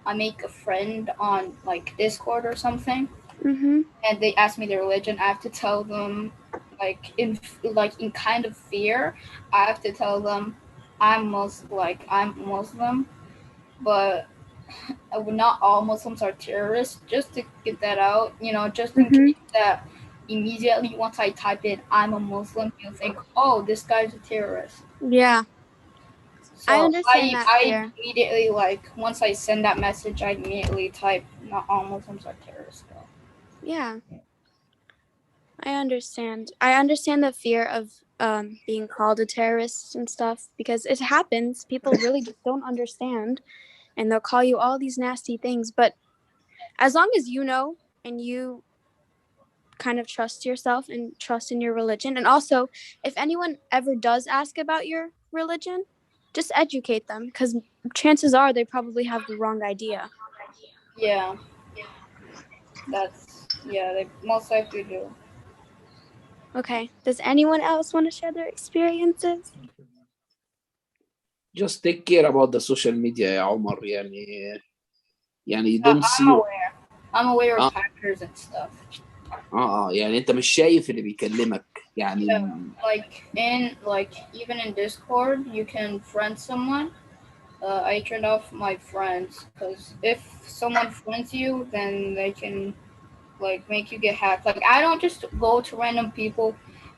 I make a friend on like Discord or something, and they ask me their religion, I have to tell them in kind of fear. I have to tell them I'm Muslim, but not all Muslims are terrorists. Just to get that out, just in case that immediately once I type in I'm a Muslim, you'll think, oh, this guy's a terrorist. Yeah. So I understand that I immediately once I send that message, I immediately type not all Muslims are terrorists. Though. Yeah. I understand. I understand the fear of being called a terrorist and stuff because it happens. People really just don't understand, and they'll call you all these nasty things. But as long as you know and you kind of trust yourself and trust in your religion, and also if anyone ever does ask about your religion, just educate them because chances are they probably have the wrong idea. Yeah. They most likely do. Okay. Does anyone else want to share their experiences? Just take care about the social media يا عمر يعني you don't see. I'm aware of hackers and stuff. يعني انت مش شايف اللي بيكلمك يعني even in Discord you can friend someone. I turned off my friends because if someone friends you, then they can like make you get hacked. Like I don't just go to random people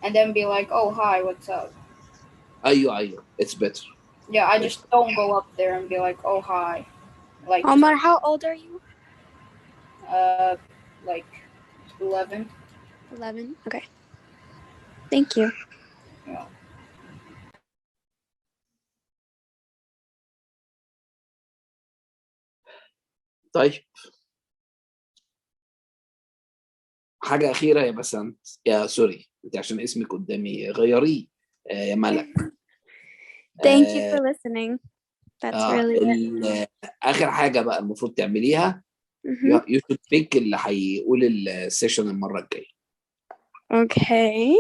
and then be like, oh hi, what's up? ايوه it's better. Yeah, I just don't go up there and be like, oh hi. Like Omar, how old are you? Like 11. 11. Okay. Thank you. Yeah. طيب حاجة أخيرة يا بسنت، يا سوري أنت عشان اسمك قدامي غيريه يا ملك. Thank you for listening. That's really it. آخر حاجة بقى المفروض تعمليها you should pick اللي هيقول السيشن المرة الجاية. Okay.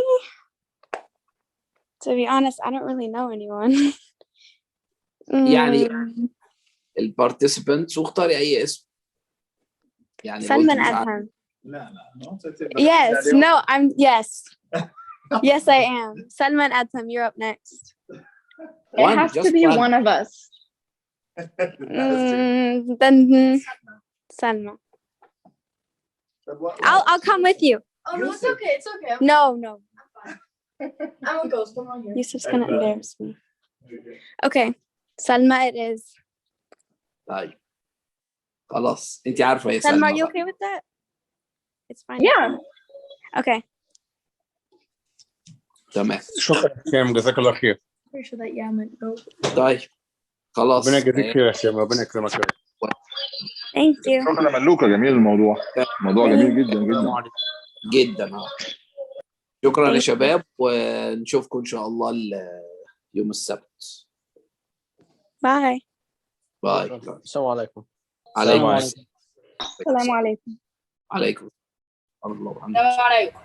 To be honest, I don't really know anyone. يعني البارتيسيبنتس واختاري أي اسم. يعني سلمان أدهم. لا Yes, no, yes. Yes, I am. Salman Adham, you're up next. It has to be one of us. Then Salma. I'll come with you. Oh no, it's okay. It's okay. No. I'm a ghost. I'm on here. Yusuf's gonna embarrass me. Okay, Salma it is. طيب خلاص انت عارفة يا Salma, سلمى. are you okay with that? It's fine. Yeah. Okay. تمام. شكرا يا جزاك الله خير. Pretty sure that Yaman goes. طيب خلاص. ربنا يجزيك خير يا شيخ، ربنا يكرمك. Thank you. شكرا ملوكة، جميل الموضوع، موضوع جميل جدا جدا جدا. شكرا يا شباب، ونشوفكم ان شاء الله يوم السبت. باي. السلام عليكم. عليكم السلام عليكم. عليكم. الله السلام عليكم.